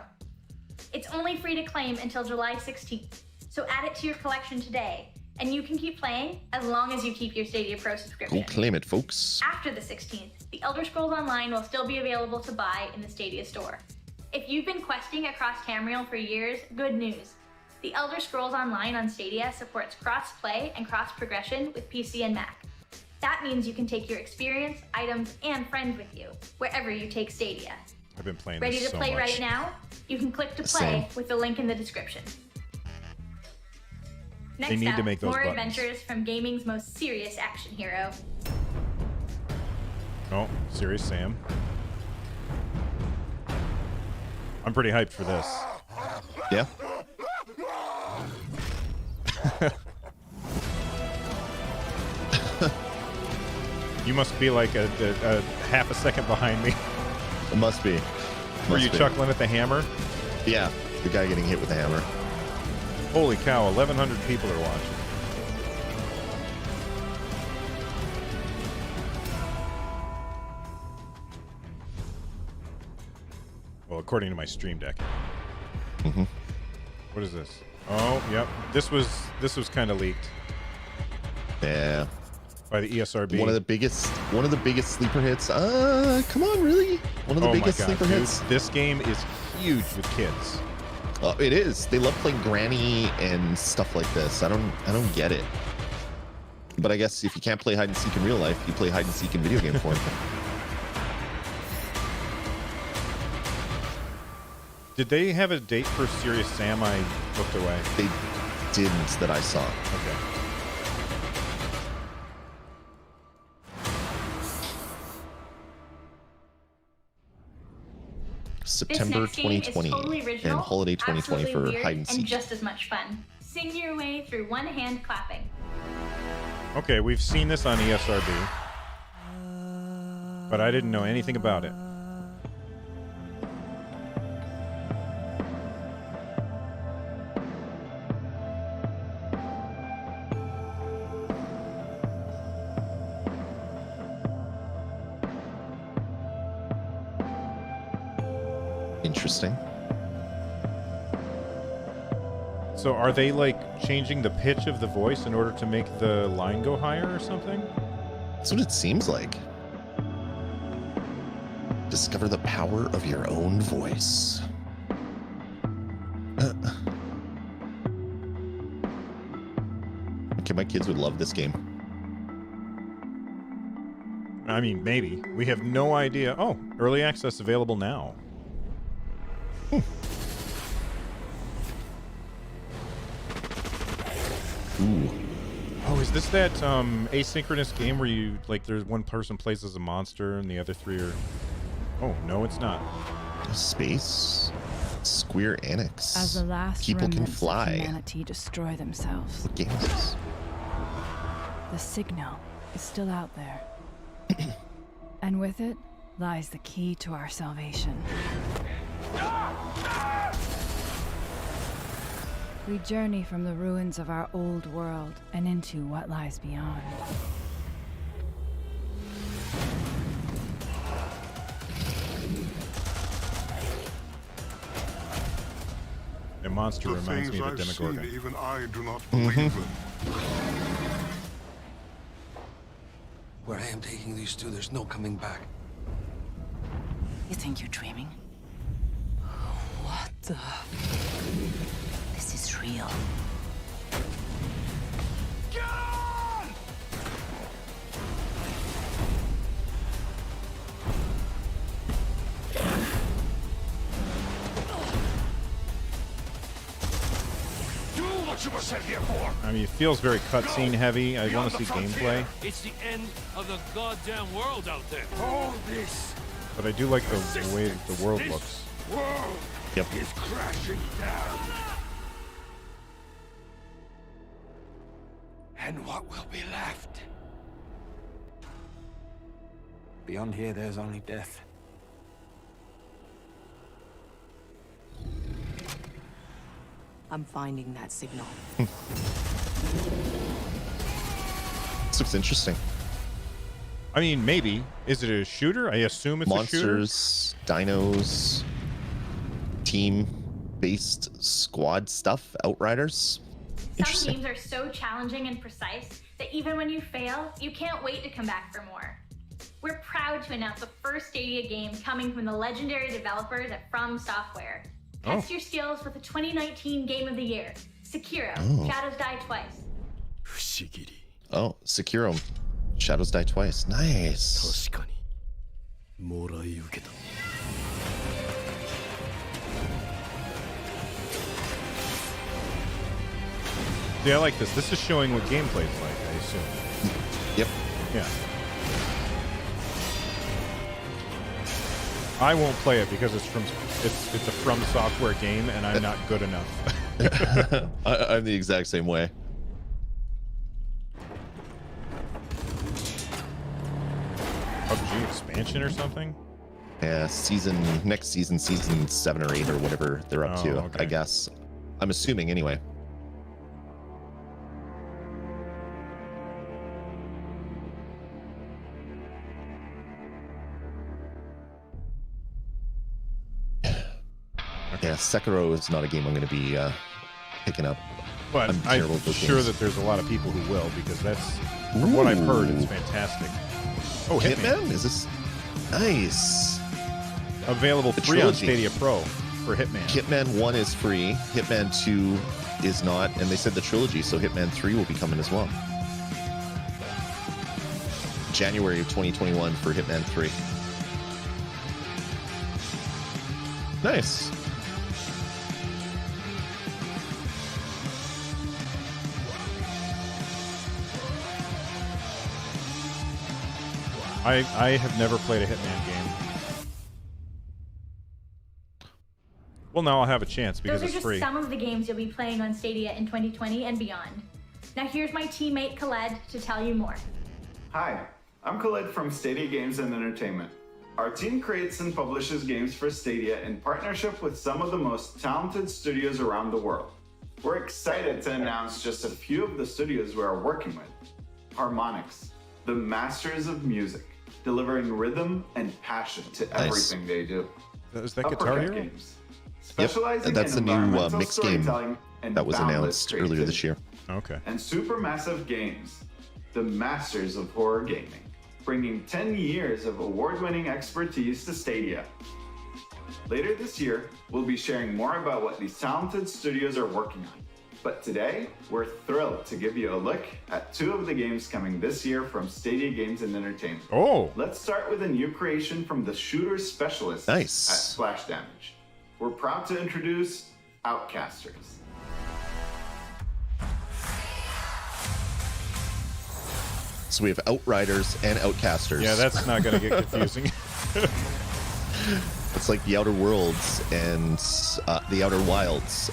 Speaker 3: It's only free to claim until July 16th, so add it to your collection today, and you can keep playing as long as you keep your Stadia Pro subscription.
Speaker 1: Go claim it, folks.
Speaker 3: After the 16th, the Elder Scrolls Online will still be available to buy in the Stadia store. If you've been questing across Tamriel for years, good news. The Elder Scrolls Online on Stadia supports cross-play and cross-progression with PC and Mac. That means you can take your experience, items, and friends with you, wherever you take Stadia.
Speaker 2: I've been playing
Speaker 3: Ready
Speaker 2: this
Speaker 3: to
Speaker 2: so
Speaker 3: play
Speaker 2: much.
Speaker 3: right now? You can click to
Speaker 1: Same.
Speaker 3: play with the link in the description. Next
Speaker 2: need
Speaker 3: up,
Speaker 2: to make those
Speaker 3: more
Speaker 2: buttons.
Speaker 3: adventures from gaming's most serious action hero.
Speaker 2: Oh, Serious Sam. I'm pretty hyped for this.
Speaker 1: Yeah.
Speaker 2: You must be like a half a second behind me.
Speaker 1: It must be.
Speaker 2: Were you
Speaker 1: Must be.
Speaker 2: chuckling at the hammer?
Speaker 1: Yeah. The guy getting hit with a hammer.
Speaker 2: Holy cow, 1,100 people are watching. Well, according to my Stream Deck.
Speaker 1: Mm-hmm.
Speaker 2: What is this? Oh, yep. This was kind of leaked.
Speaker 1: Yeah.
Speaker 2: By the ESRB.
Speaker 1: One of the biggest sleeper hits. Come on, really? One of the biggest sleeper hits.
Speaker 2: This game is huge with kids.
Speaker 1: It is. They love playing Granny and stuff like this. I don't get it. But I guess if you can't play hide and seek in real life, you play hide and seek in video game form.
Speaker 2: Did they have a date for Serious Sam? I looked away.
Speaker 1: They didn't that I saw.
Speaker 2: Okay.
Speaker 1: September 2020
Speaker 3: totally original,
Speaker 1: and holiday 2020 for hide and seek.
Speaker 3: And just as much fun. Sing your way through one hand clapping.
Speaker 2: Okay, we've seen this on ESRB, but I didn't know anything about it.
Speaker 1: Interesting.
Speaker 2: So are they like changing the pitch of the voice in order to make the line go higher or something?
Speaker 1: That's what it seems like. Discover the power of your own voice. Okay, my kids would love this game.
Speaker 2: I mean, maybe. We have no idea. Oh, early access available now.
Speaker 1: Ooh.
Speaker 2: Oh, is this that asynchronous game where you like there's one person plays as a monster and the other three are... Oh, no, it's not.
Speaker 1: Space? Square Enix.
Speaker 6: As the last
Speaker 1: People can
Speaker 6: remnants
Speaker 1: fly.
Speaker 6: of humanity destroy themselves,
Speaker 1: What game is this?
Speaker 6: the signal is still out there. And with it lies the key to our salvation. We journey from the ruins of our old world and into what lies beyond.
Speaker 2: A monster
Speaker 7: The
Speaker 2: reminds me
Speaker 7: things
Speaker 2: of a
Speaker 7: I've
Speaker 2: Demogorgon.
Speaker 7: seen, even I do not believe them.
Speaker 8: Where I am taking these two, there's no coming back.
Speaker 9: You think you're dreaming?
Speaker 8: What the?
Speaker 9: This is real.
Speaker 5: Get on! Do what you were sent here for.
Speaker 2: I mean, it feels very cutscene heavy. I want to see gameplay,
Speaker 5: It's the end of the goddamn world out there. All this
Speaker 2: but I do like the way that the world looks.
Speaker 5: world
Speaker 1: Yep.
Speaker 5: is crashing down.
Speaker 8: And what will be left? Beyond here, there's only death.
Speaker 9: I'm finding that signal.
Speaker 1: This looks interesting.
Speaker 2: I mean, maybe. Is it a shooter? I assume it's a shooter.
Speaker 1: Monsters, dinos, team-based squad stuff, Outriders.
Speaker 3: Some
Speaker 1: Interesting.
Speaker 3: games are so challenging and precise that even when you fail, you can't wait to come back for more. We're proud to announce the first Stadia game coming from the legendary developers at From Software. Test your skills with the 2019 Game of the Year, Sekiro, Shadows Die Twice.
Speaker 1: Oh, Sekiro. Shadows Die Twice. Nice.
Speaker 2: See, I like this. This is showing what gameplay's like, I assume.
Speaker 1: Yep.
Speaker 2: Yeah. I won't play it because it's a From Software game and I'm not good enough.
Speaker 1: I'm the exact same way.
Speaker 2: PUBG expansion or something?
Speaker 1: Yeah, next season, season 7 or 8 or whatever they're up to,
Speaker 2: okay.
Speaker 1: I guess. I'm assuming anyway. Yeah, Sekiro is not a game I'm going to be picking up.
Speaker 2: But I'm sure that there's a lot of people who will, because that's, from what I've heard, it's fantastic. Oh, Hitman?
Speaker 1: Is this nice?
Speaker 2: Available
Speaker 1: The
Speaker 2: free on
Speaker 1: trilogy.
Speaker 2: Stadia Pro for Hitman.
Speaker 1: Hitman 1 is free. Hitman 2 is not, and they said the trilogy, so Hitman 3 will be coming as well. January of 2021 for Hitman 3. Nice.
Speaker 2: I have never played a Hitman game. Well, now I'll have a chance because
Speaker 3: Those
Speaker 2: it's
Speaker 3: are just
Speaker 2: free.
Speaker 3: some of the games you'll be playing on Stadia in 2020 and beyond. Now here's my teammate Khaled to tell you more.
Speaker 10: Hi, I'm Khaled from Stadia Games and Entertainment. Our team creates and publishes games for Stadia in partnership with some of the most talented studios around the world. We're excited to announce just a few of the studios we are working with. Harmonix, the masters of music, delivering rhythm and passion to everything they do.
Speaker 2: Is that Guitar
Speaker 10: Uppercut
Speaker 2: Hero?
Speaker 10: Games, specializing
Speaker 1: That's
Speaker 10: in
Speaker 1: the new
Speaker 10: environmental
Speaker 1: mixed game
Speaker 10: storytelling and
Speaker 1: that was
Speaker 10: boundless
Speaker 1: announced earlier this
Speaker 10: creativity.
Speaker 1: year.
Speaker 2: Okay.
Speaker 10: And Supermassive Games, the masters of horror gaming, bringing 10 years of award-winning expertise to Stadia. Later this year, we'll be sharing more about what these talented studios are working on. But today, we're thrilled to give you a look at 2 of the games coming this year from Stadia Games and Entertainment.
Speaker 2: Oh!
Speaker 10: Let's start with a new creation from the shooter specialists at Splash Damage. We're proud to introduce Outcasters.
Speaker 1: So we have Outriders and Outcasters.
Speaker 2: Yeah, that's not going to get confusing.
Speaker 1: It's like the Outer Worlds and the Outer Wilds.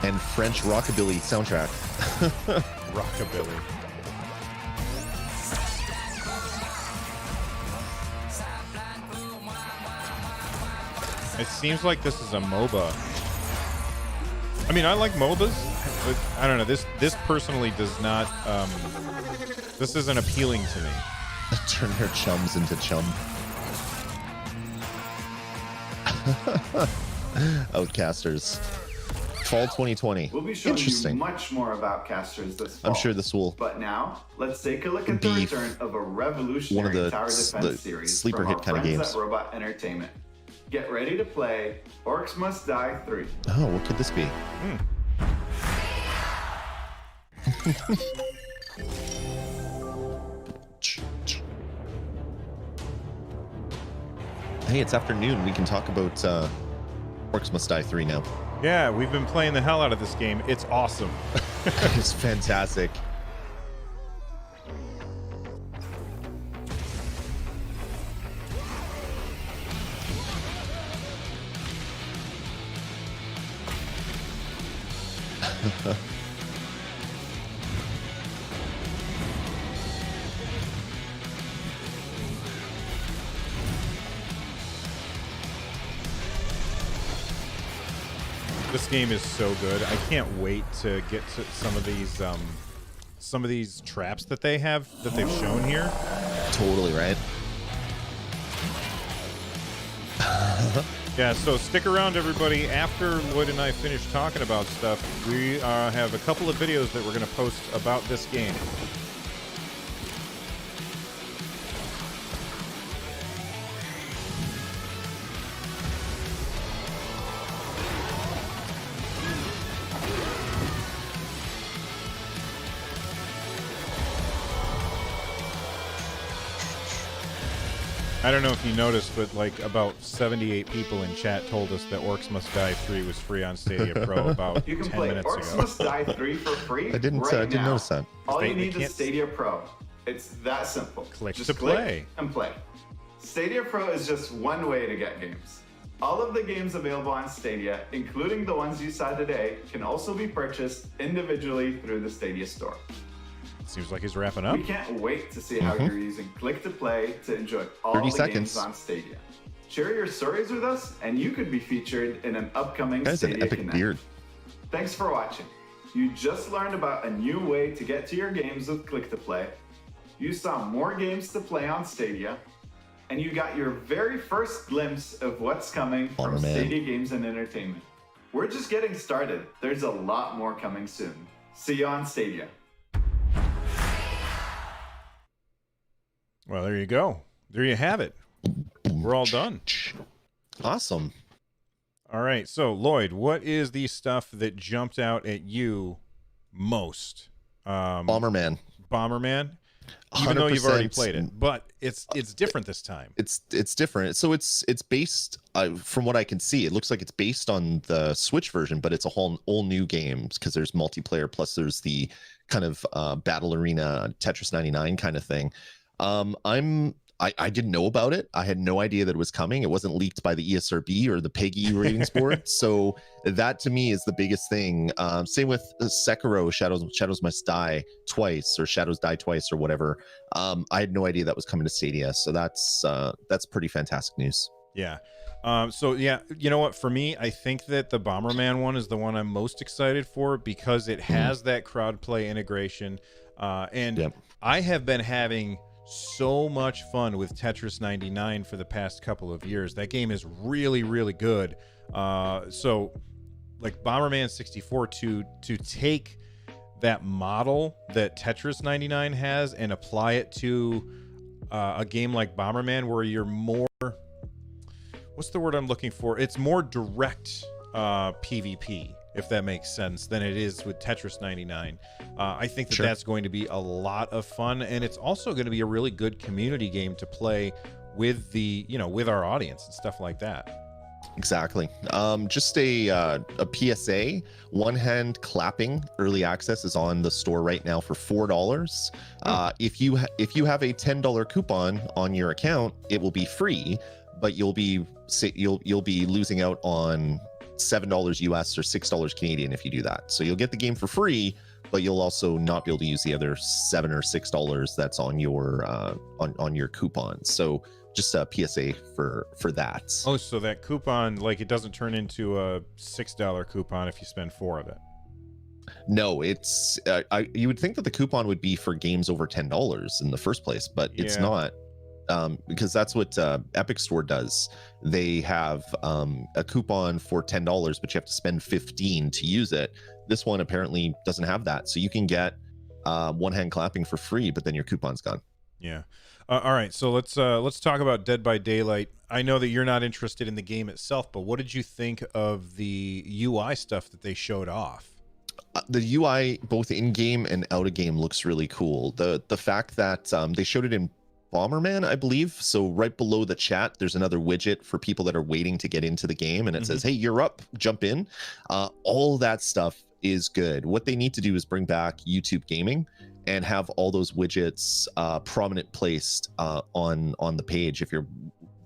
Speaker 1: And French rockabilly soundtrack.
Speaker 2: Rockabilly. It seems like this is a MOBA. I mean, I like MOBAs, but I don't know. This personally does not. This isn't appealing to me.
Speaker 1: Turn their chums into chum. Outcasters. Fall 2020.
Speaker 10: We'll be showing
Speaker 1: Interesting.
Speaker 10: you much more about Outcasters this fall.
Speaker 1: I'm sure this will
Speaker 10: But now, let's take a look at the
Speaker 1: be
Speaker 10: return of a revolutionary
Speaker 1: one of the
Speaker 10: tower defense series
Speaker 1: sleeper
Speaker 10: from
Speaker 1: hit
Speaker 10: our
Speaker 1: kind of
Speaker 10: friends
Speaker 1: games.
Speaker 10: at Robot Entertainment. Get ready to play Orcs Must Die 3.
Speaker 1: Oh, what could this be? Hey, it's afternoon. We can talk about Orcs Must Die 3 now.
Speaker 2: Yeah, we've been playing the hell out of this game. It's awesome.
Speaker 1: It's fantastic.
Speaker 2: This game is so good. I can't wait to get to some of these traps that they've shown here.
Speaker 1: Totally, right?
Speaker 2: Yeah, so stick around, everybody. After Lloyd and I finish talking about stuff, we have a couple of videos that we're going to post about this game. I don't know if you noticed, but like about 78 people in chat told us that Orcs Must Die 3 was free on Stadia Pro about
Speaker 10: You can
Speaker 2: 10
Speaker 10: play
Speaker 2: minutes
Speaker 10: Orcs
Speaker 2: ago.
Speaker 10: Must Die 3 for free.
Speaker 1: I didn't notice that.
Speaker 10: All you
Speaker 2: They
Speaker 10: need is Stadia Pro. It's that simple.
Speaker 2: Click
Speaker 10: Just
Speaker 2: to play.
Speaker 10: and play. Stadia Pro is just one way to get games. All of the games available on Stadia, including the ones you saw today, can also be purchased individually through the Stadia store.
Speaker 2: Seems like he's wrapping up.
Speaker 10: We can't wait to see how you're using Click to Play to enjoy all
Speaker 1: 30
Speaker 10: the
Speaker 1: seconds.
Speaker 10: games on Stadia. Share your stories with us, and you could be featured in an upcoming
Speaker 1: Guy's an
Speaker 10: Stadia
Speaker 1: epic
Speaker 10: Connect.
Speaker 1: beard.
Speaker 10: Thanks for watching. You just learned about a new way to get to your games with Click to Play. You saw more games to play on Stadia, and you got your very first glimpse of what's coming from
Speaker 1: Bomberman.
Speaker 10: Stadia Games and Entertainment. We're just getting started. There's a lot more coming soon. See you on Stadia.
Speaker 2: Well, there you go. There you have it. We're all done.
Speaker 1: Awesome.
Speaker 2: All right. So, Lloyd, what is the stuff that jumped out at you most?
Speaker 1: Bomberman.
Speaker 2: Bomberman? Even though you've already
Speaker 1: 100%.
Speaker 2: played it, but it's different this time.
Speaker 1: It's different. So it's based, from what I can see, it looks like it's based on the Switch version, but it's a whole new game because there's multiplayer plus there's the kind of battle arena Tetris 99 kind of thing. I didn't know about it. I had no idea that it was coming. It wasn't leaked by the ESRB or the PEGI ratings board. So that to me is the biggest thing. Same with Sekiro, Shadows Must Die Twice, or Shadows Die Twice, or whatever. I had no idea that was coming to Stadia. So that's pretty fantastic news.
Speaker 2: Yeah. So yeah, you know what? For me, I think that the Bomberman one is the one I'm most excited for because it has that crowd play integration. And I have been having so much fun with Tetris 99 for the past couple of years. That game is really, really good. So like Bomberman 64 to take that model that Tetris 99 has and apply it to a game like Bomberman where you're more, what's the word I'm looking for? It's more direct PvP, if that makes sense, than it is with Tetris 99. I think that that's going to be a lot of fun, and it's also going to be a really good community game to play with the, with our audience and stuff like that.
Speaker 1: Exactly. Just a PSA. One Hand Clapping early access is on the store right now for $4. If you have a $10 coupon on your account, it will be free, but you'll be losing out on $7 US or $6 Canadian if you do that. So you'll get the game for free, but you'll also not be able to use the other $7 or $6 that's on your on your coupon. So just a PSA for that.
Speaker 2: Oh, so that coupon, like, it doesn't turn into a $6 coupon if you spend 4 of it.
Speaker 1: No, it's you would think that the coupon would be for games over $10 in the first place, but it's not. Because that's what Epic Store does. They have a coupon for $10, but you have to spend $15 to use it. This one apparently doesn't have that, so you can get One Hand Clapping for free, but then your coupon's gone.
Speaker 2: Yeah. All right, so let's talk about Dead by Daylight. I know that you're not interested in the game itself, but what did you think of the UI stuff that they showed off?
Speaker 1: The UI, both in game and out of game, looks really cool. The fact that they showed it in Bomberman, I believe. So right below the chat, there's another widget for people that are waiting to get into the game, and it says, "Hey, you're up, jump in." All that stuff is good. What they need to do is bring back YouTube gaming and have all those widgets prominent placed on the page if you're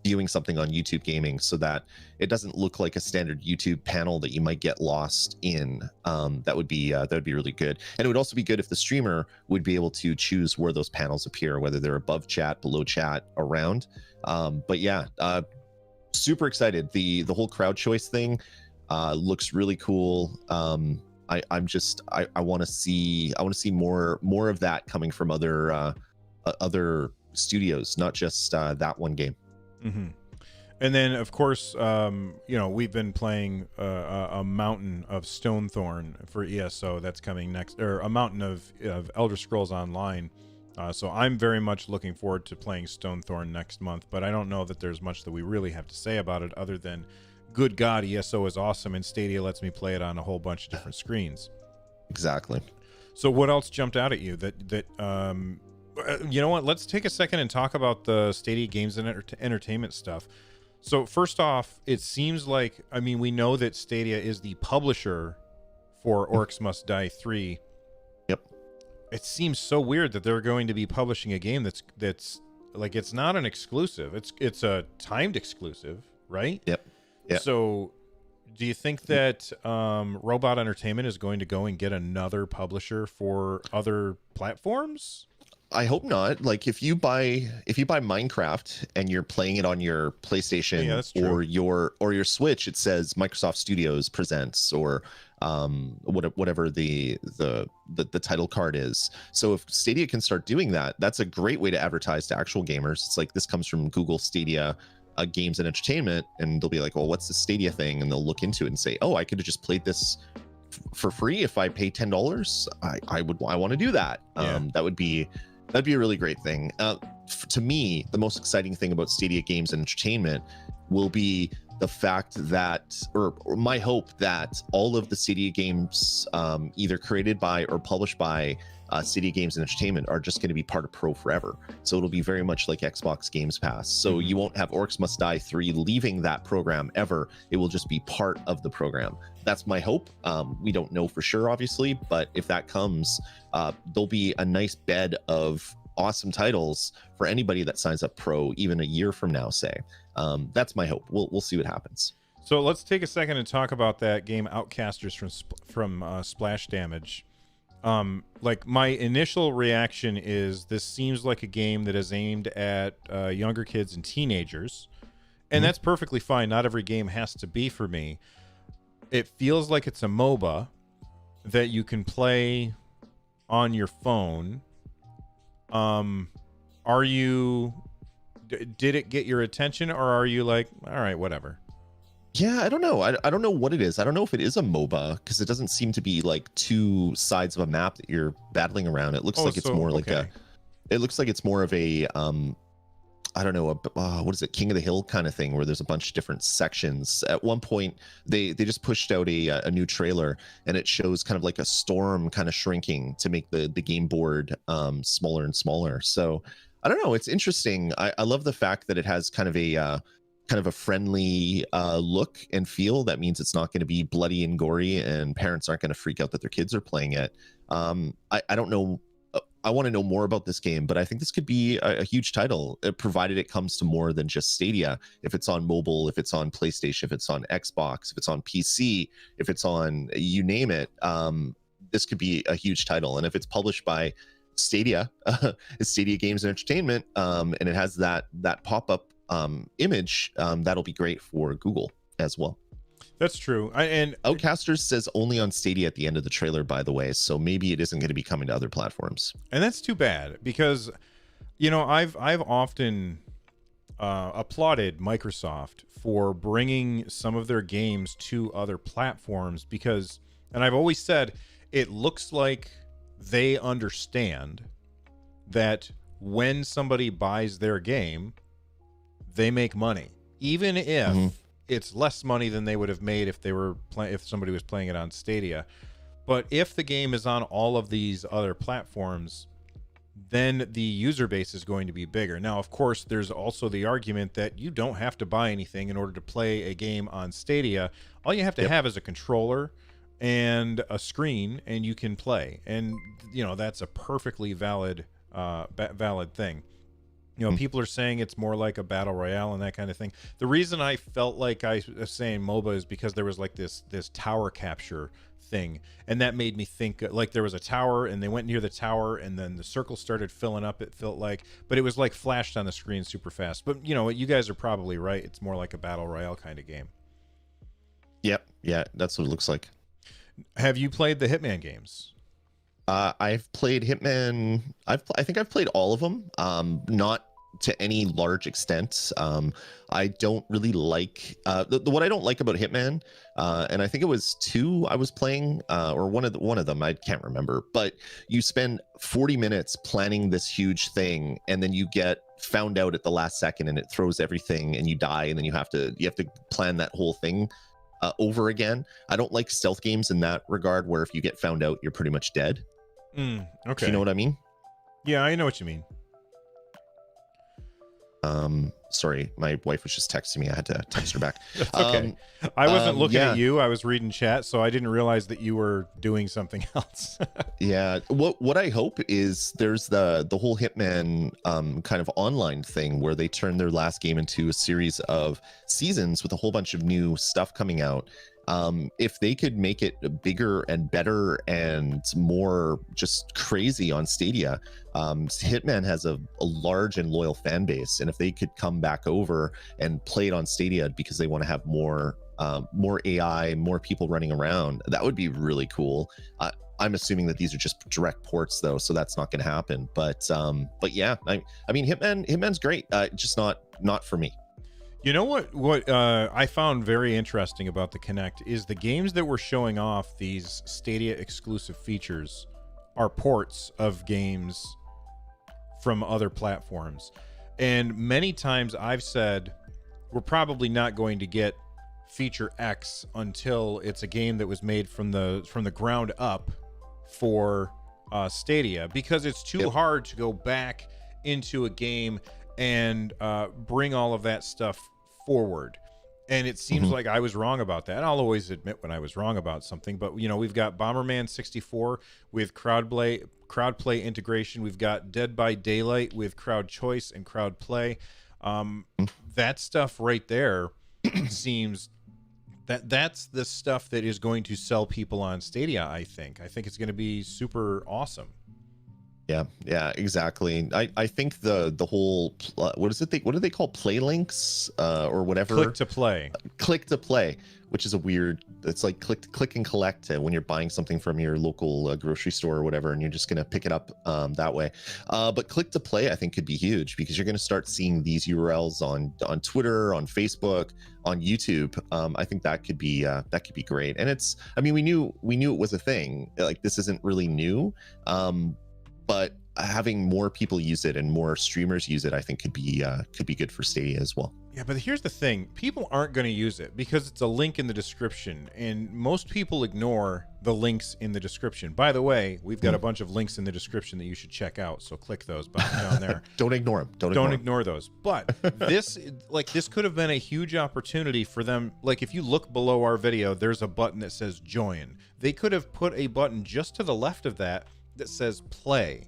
Speaker 1: viewing something on YouTube gaming, so that it doesn't look like a standard YouTube panel that you might get lost in. That would be really good. And it would also be good if the streamer would be able to choose where those panels appear, whether they're above chat, below chat, around. But yeah, super excited. The whole crowd choice thing looks really cool. I want to see more of that coming from other studios, not just that one game.
Speaker 2: Mm-hmm. And then, of course, we've been playing a mountain of Stonethorn for ESO that's coming next, or a mountain of Elder Scrolls Online. So I'm very much looking forward to playing Stonethorn next month, but I don't know that there's much that we really have to say about it other than, good God, ESO is awesome, and Stadia lets me play it on a whole bunch of different screens.
Speaker 1: Exactly.
Speaker 2: So what else jumped out at you that You know what? Let's take a second and talk about the Stadia games and entertainment stuff. So first off, it seems like, I mean, we know that Stadia is the publisher for Orcs Must Die 3.
Speaker 1: Yep.
Speaker 2: It seems so weird that they're going to be publishing a game that's like, it's not an exclusive. It's a timed exclusive, right?
Speaker 1: Yep. Yep.
Speaker 2: So do you think that Robot Entertainment is going to go and get another publisher for other platforms?
Speaker 1: I hope not. Like if you buy Minecraft and you're playing it on your PlayStation or your Switch, it says Microsoft Studios presents or whatever the title card is. So if Stadia can start doing that, that's a great way to advertise to actual gamers. It's like, this comes from Google Stadia games and entertainment, and they'll be like, well, what's the Stadia thing? And they'll look into it and say, oh, I could have just played this for free if I pay $10. I want to do that. That'd be a really great thing. To me, the most exciting thing about Stadia games and entertainment will be the fact that, or my hope that all of the Stadia games either created by or published by Stadia Games and Entertainment are just going to be part of Pro forever. So it'll be very much like Xbox Games Pass. So you won't have Orcs Must Die 3 leaving that program ever. It will just be part of the program. That's my hope. We don't know for sure, obviously, but if that comes, there'll be a nice bed of awesome titles for anybody that signs up Pro even a year from now, say. That's my hope. We'll see what happens.
Speaker 2: So let's take a second and talk about that game Outcasters from Splash Damage. Like, my initial reaction is this seems like a game that is aimed at younger kids and teenagers, and that's perfectly fine. Not every game has to be for me. It feels like it's a MOBA that you can play on your phone. Did it get your attention, or are you like, all right, whatever?
Speaker 1: Yeah, I don't know. I don't know what it is. I don't know if it is a MOBA, because it doesn't seem to be like two sides of a map that you're battling around. It looks like it's more like it looks like it's more of a I don't know, what is it, King of the Hill kind of thing, where there's a bunch of different sections. At one point, they just pushed out a new trailer, and it shows kind of like a storm kind of shrinking to make the game board smaller and smaller. So I don't know. It's interesting. I love the fact that it has kind of a friendly look and feel. That means it's not going to be bloody and gory, and parents aren't going to freak out that their kids are playing it. I don't know. I want to know more about this game, but I think this could be a huge title, provided it comes to more than just Stadia. If it's on mobile, if it's on PlayStation, if it's on Xbox, if it's on PC, if it's on, you name it, this could be a huge title. And if it's published by Stadia, it's Stadia Games and Entertainment, and it has that pop-up image, that'll be great for Google as well.
Speaker 2: That's true. And
Speaker 1: Outcasters says only on Stadia at the end of the trailer, by the way, so maybe it isn't going to be coming to other platforms.
Speaker 2: And that's too bad, because, you know, I've often applauded Microsoft for bringing some of their games to other platforms, because, and I've always said, it looks like they understand that when somebody buys their game, they make money, even if it's less money than they would have made if somebody was playing it on Stadia. But if the game is on all of these other platforms, then the user base is going to be bigger. Now, of course, there's also the argument that you don't have to buy anything in order to play a game on Stadia. All you have to have is a controller and a screen, and you can play. And, you know, that's a perfectly valid thing. You know, people are saying it's more like a battle royale and that kind of thing. The reason I felt like I was saying MOBA is because there was like this tower capture thing, and that made me think like there was a tower, and they went near the tower, and then the circle started filling up, it felt like, but it was like flashed on the screen super fast. But, you know, you guys are probably right. It's more like a battle royale kind of game.
Speaker 1: Yep. Yeah, that's what it looks like.
Speaker 2: Have you played the Hitman games?
Speaker 1: I've played Hitman. I think I've played all of them. Not to any large extent. I don't really like what I don't like about Hitman. And I think it was 2 I was playing, or one of them. I can't remember. But you spend 40 minutes planning this huge thing, and then you get found out at the last second, and it throws everything, and you die, and then you have to plan that whole thing over again. I don't like stealth games in that regard, where if you get found out, you're pretty much dead.
Speaker 2: Okay.
Speaker 1: Do you know what I mean?
Speaker 2: Yeah, I know what you mean.
Speaker 1: Sorry, my wife was just texting me. I had to text her back.
Speaker 2: That's okay. I wasn't looking at you. I was reading chat, so I didn't realize that you were doing something else.
Speaker 1: Yeah. What I hope is there's the whole Hitman kind of online thing where they turn their last game into a series of seasons with a whole bunch of new stuff coming out. If they could make it bigger and better and more just crazy on Stadia, Hitman has a large and loyal fan base, and if they could come back over and play it on Stadia because they want to have more AI, more people running around, that would be really cool. I'm assuming that these are just direct ports though, so that's not going to happen. But yeah, I mean, Hitman's great, just not for me.
Speaker 2: You know what I found very interesting about the Connect is the games that were showing off these Stadia exclusive features are ports of games from other platforms. And many times I've said we're probably not going to get feature X until it's a game that was made from the ground up for Stadia, because it's too hard to go back into a game and bring all of that stuff forward. And it seems like I was wrong about that. I'll always admit when I was wrong about something, but you know, we've got Bomberman 64 with crowd play integration. We've got Dead by Daylight with crowd choice and crowd play. That stuff right there seems that's the stuff that is going to sell people on Stadia. I think it's going to be super awesome.
Speaker 1: Yeah, exactly. I think the whole what do they call play links or whatever? Click to play, which is a weird. It's like click and collect when you're buying something from your local grocery store or whatever, and you're just gonna pick it up that way. But click to play, I think, could be huge because you're gonna start seeing these URLs on Twitter, on Facebook, on YouTube. I think that could be great. And it's, I mean, we knew it was a thing. Like, this isn't really new. But having more people use it and more streamers use it, I think could be good for Stadia as well.
Speaker 2: Yeah, but here's the thing. People aren't going to use it because it's a link in the description, and most people ignore the links in the description. By the way, we've got a bunch of links in the description that you should check out, so click those down there.
Speaker 1: Don't ignore them.
Speaker 2: Don't ignore those. But this could have been a huge opportunity for them. Like, if you look below our video, there's a button that says join. They could have put a button just to the left of that says play,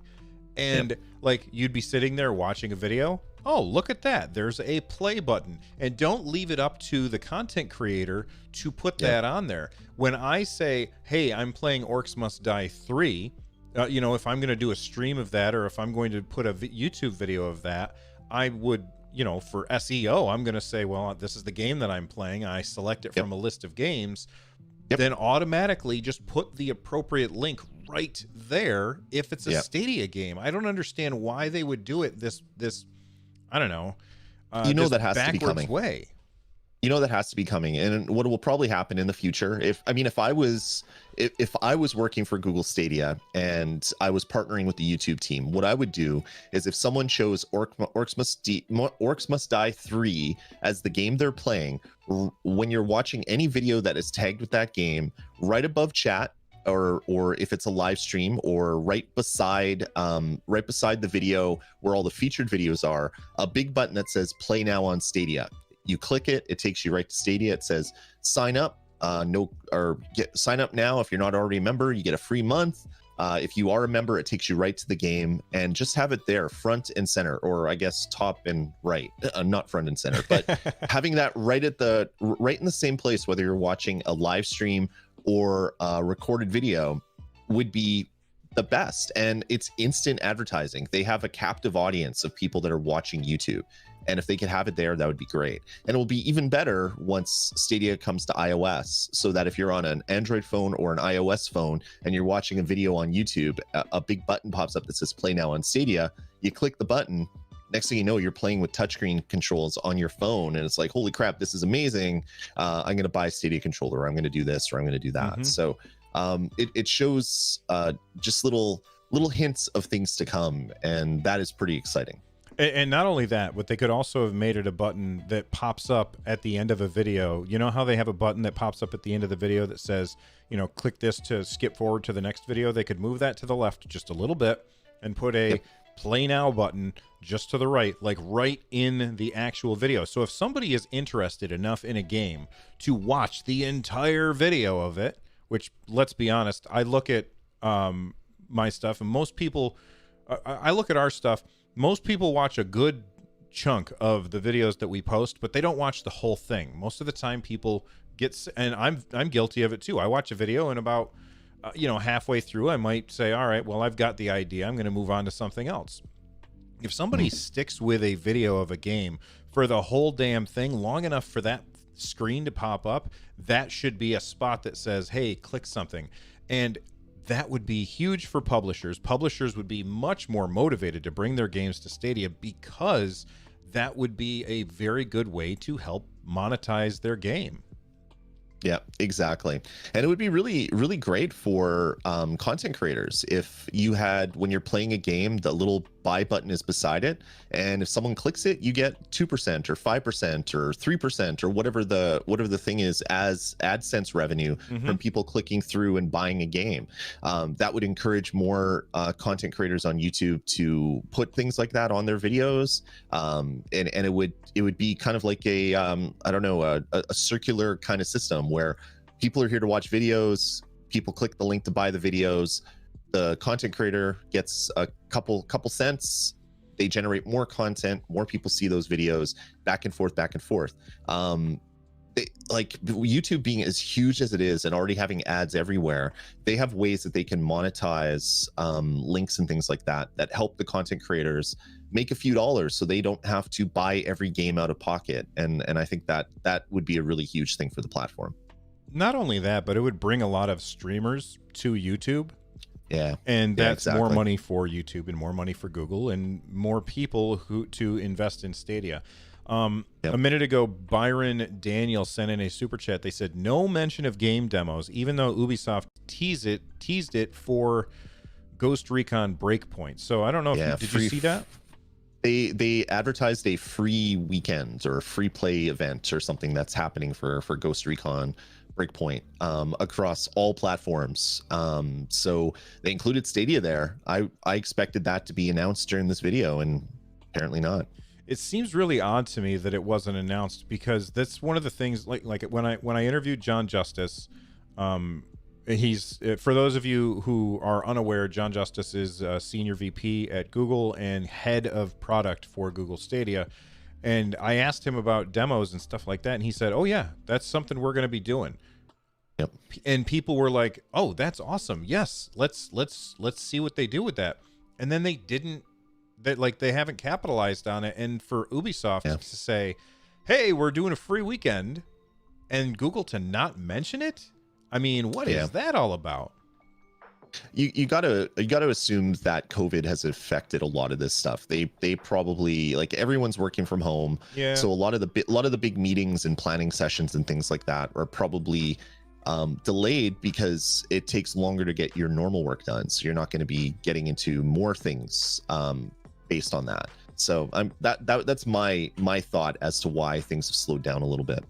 Speaker 2: and like, you'd be sitting there watching a video. Oh, look at that, there's a play button. And don't leave it up to the content creator to put that on there. When I say, hey, I'm playing Orcs Must Die 3, you know, if I'm going to do a stream of that, or if I'm going to put a YouTube video of that, I would, you know, for SEO, I'm going to say, well, this is the game that I'm playing. I select it from a list of games. Then automatically just put the appropriate link right there if it's a Stadia game. I don't understand why they would do it this I don't know.
Speaker 1: That has to be coming.
Speaker 2: Way.
Speaker 1: That has to be coming. And what will probably happen in the future, if I was working for Google Stadia and I was partnering with the YouTube team, what I would do is, if someone chose Orcs Must Die 3 as the game they're playing, when you're watching any video that is tagged with that game, right above chat, or if it's a live stream, or right beside the video where all the featured videos are, a big button that says play now on Stadia. You click it, it takes you right to Stadia. It says sign up, sign up now. If you're not already a member, you get a free month. If you are a member, it takes you right to the game, and just have it there front and center, or I guess top and right, not front and center, but having that right in the same place, whether you're watching a live stream or a recorded video, would be the best. And it's instant advertising. They have a captive audience of people that are watching YouTube, and if they could have it there, that would be great. And it will be even better once Stadia comes to iOS, so that if you're on an Android phone or an iOS phone and you're watching a video on YouTube, a big button pops up that says play now on Stadia. You click the button, next thing you know, you're playing with touchscreen controls on your phone, and it's like, holy crap, this is amazing. I'm going to buy a Stadia controller, or I'm going to do this, or I'm going to do that. So it shows just little hints of things to come, and that is pretty exciting.
Speaker 2: And not only that, but they could also have made it a button that pops up at the end of a video. You know how they have a button that pops up at the end of the video that says, you know, click this to skip forward to the next video? They could move that to the left just a little bit and put a play now button just to the right, like right in the actual video. So if somebody is interested enough in a game to watch the entire video of it, which, let's be honest, I look at my stuff, and most people, I look at our stuff, most people watch a good chunk of the videos that we post, but they don't watch the whole thing. Most of the time people and I'm guilty of it too. I watch a video, and about halfway through I might say, all right, well, I've got the idea, I'm going to move on to something else. If somebody sticks with a video of a game for the whole damn thing long enough for that screen to pop up, that should be a spot that says, hey, click something. And that would be huge for publishers. Publishers would be much more motivated to bring their games to Stadia, because that would be a very good way to help monetize their game.
Speaker 1: Yeah, exactly. And it would be really, really great for content creators if you had, when you're playing a game, the little buy button is beside it, and if someone clicks it, you get 2% or 5% or 3% or whatever the thing is as AdSense revenue from people clicking through and buying a game. That would encourage more content creators on YouTube to put things like that on their videos, and it would be kind of like a a circular kind of system where people are here to watch videos, people click the link to buy the videos, the content creator gets a couple cents, they generate more content, more people see those videos, back and forth. Like YouTube being as huge as it is and already having ads everywhere, they have ways that they can monetize links and things like that help the content creators make a few dollars so they don't have to buy every game out of pocket. And I think that would be a really huge thing for the platform. Not
Speaker 2: only that, but it would bring a lot of streamers to YouTube.
Speaker 1: Yeah.
Speaker 2: And that's
Speaker 1: exactly.
Speaker 2: more money for YouTube and more money for Google and more people to invest in Stadia. A minute ago, Byron Daniel sent in a super chat. They said no mention of game demos, even though Ubisoft teased it for Ghost Recon Breakpoint. So I don't know if did you see that?
Speaker 1: They advertised a free weekend or a free play event or something that's happening for Ghost Recon Breakpoint across all platforms. So they included Stadia there. I expected that to be announced during this video, and apparently not.
Speaker 2: It seems really odd to me that it wasn't announced, because that's one of the things, like when I interviewed John Justice, he's, for those of you who are unaware, John Justice is a senior VP at Google and head of product for Google Stadia. And I asked him about demos and stuff like that, and he said, oh yeah, that's something we're going to be doing.
Speaker 1: Yep.
Speaker 2: And people were like, oh, that's awesome. Yes, let's see what they do with that. And then they didn't, they haven't capitalized on it. And for Ubisoft to say, hey, we're doing a free weekend, and Google to not mention it, I mean, what is that all about?
Speaker 1: You gotta assume that COVID has affected a lot of this stuff. They probably, like, everyone's working from home, so a lot of the big meetings and planning sessions and things like that are probably delayed because it takes longer to get your normal work done. So you're not going to be getting into more things based on that. So that's my thought as to why things have slowed down a little bit.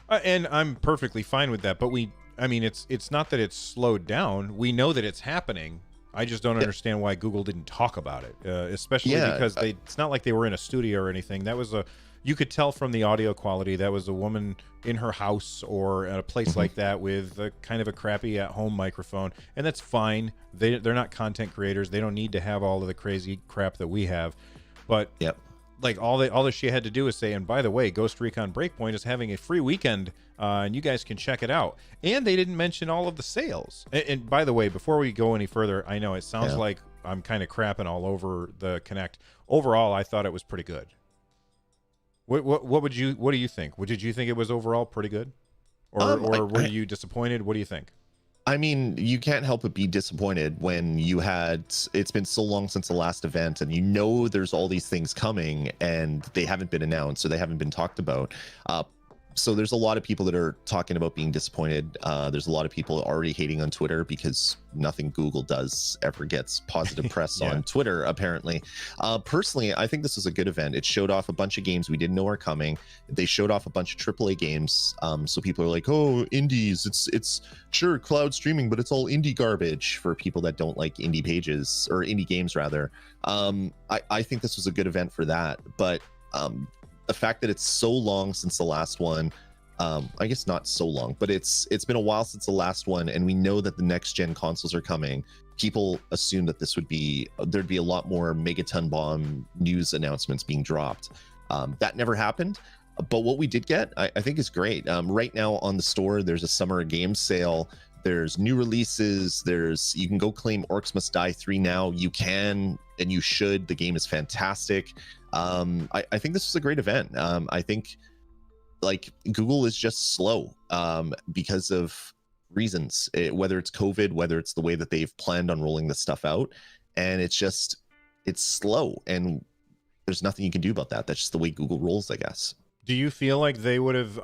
Speaker 2: And I'm perfectly fine with that. But I mean, it's not that it's slowed down. We know that it's happening. I just don't understand why Google didn't talk about it, especially because it's not like they were in a studio or anything. That was you could tell from the audio quality that was a woman in her house or at a place like that with a kind of a crappy at-home microphone, and that's fine. They're not content creators. They don't need to have all of the crazy crap that we have. But like all that she had to do is say, and by the way, Ghost Recon Breakpoint is having a free weekend, and you guys can check it out. And they didn't mention all of the sales. And by the way, before we go any further, I know it sounds like I'm kind of crapping all over the Connect. Overall, I thought it was pretty good. What do you think? Did you think it was overall pretty good, or were you disappointed? What do you think?
Speaker 1: I mean, you can't help but be disappointed when it's been so long since the last event, and you know there's all these things coming and they haven't been announced or they haven't been talked about. so there's a lot of people that are talking about being disappointed. There's a lot of people already hating on Twitter because nothing Google does ever gets positive press on Twitter, apparently. Personally, I think this was a good event. It showed off a bunch of games we didn't know are coming. They showed off a bunch of AAA games. So people are like, oh, indies, it's sure cloud streaming, but it's all indie garbage for people that don't like indie pages or indie games rather. I think this was a good event for that. But the fact that it's so long since the last one, I guess not so long, but it's been a while since the last one, and we know that the next gen consoles are coming. People assume that there'd be a lot more megaton bomb news announcements being dropped. That never happened, but what we did get, I think is great. Right now on the store, there's a summer games sale. There's new releases. You can go claim Orcs Must Die 3 now. You can and you should. The game is fantastic. I think this was a great event. I think like Google is just slow because of reasons, whether it's COVID, whether it's the way that they've planned on rolling this stuff out, and it's slow, and there's nothing you can do about that. That's just the way Google rolls, I guess.
Speaker 2: Do you feel like they would have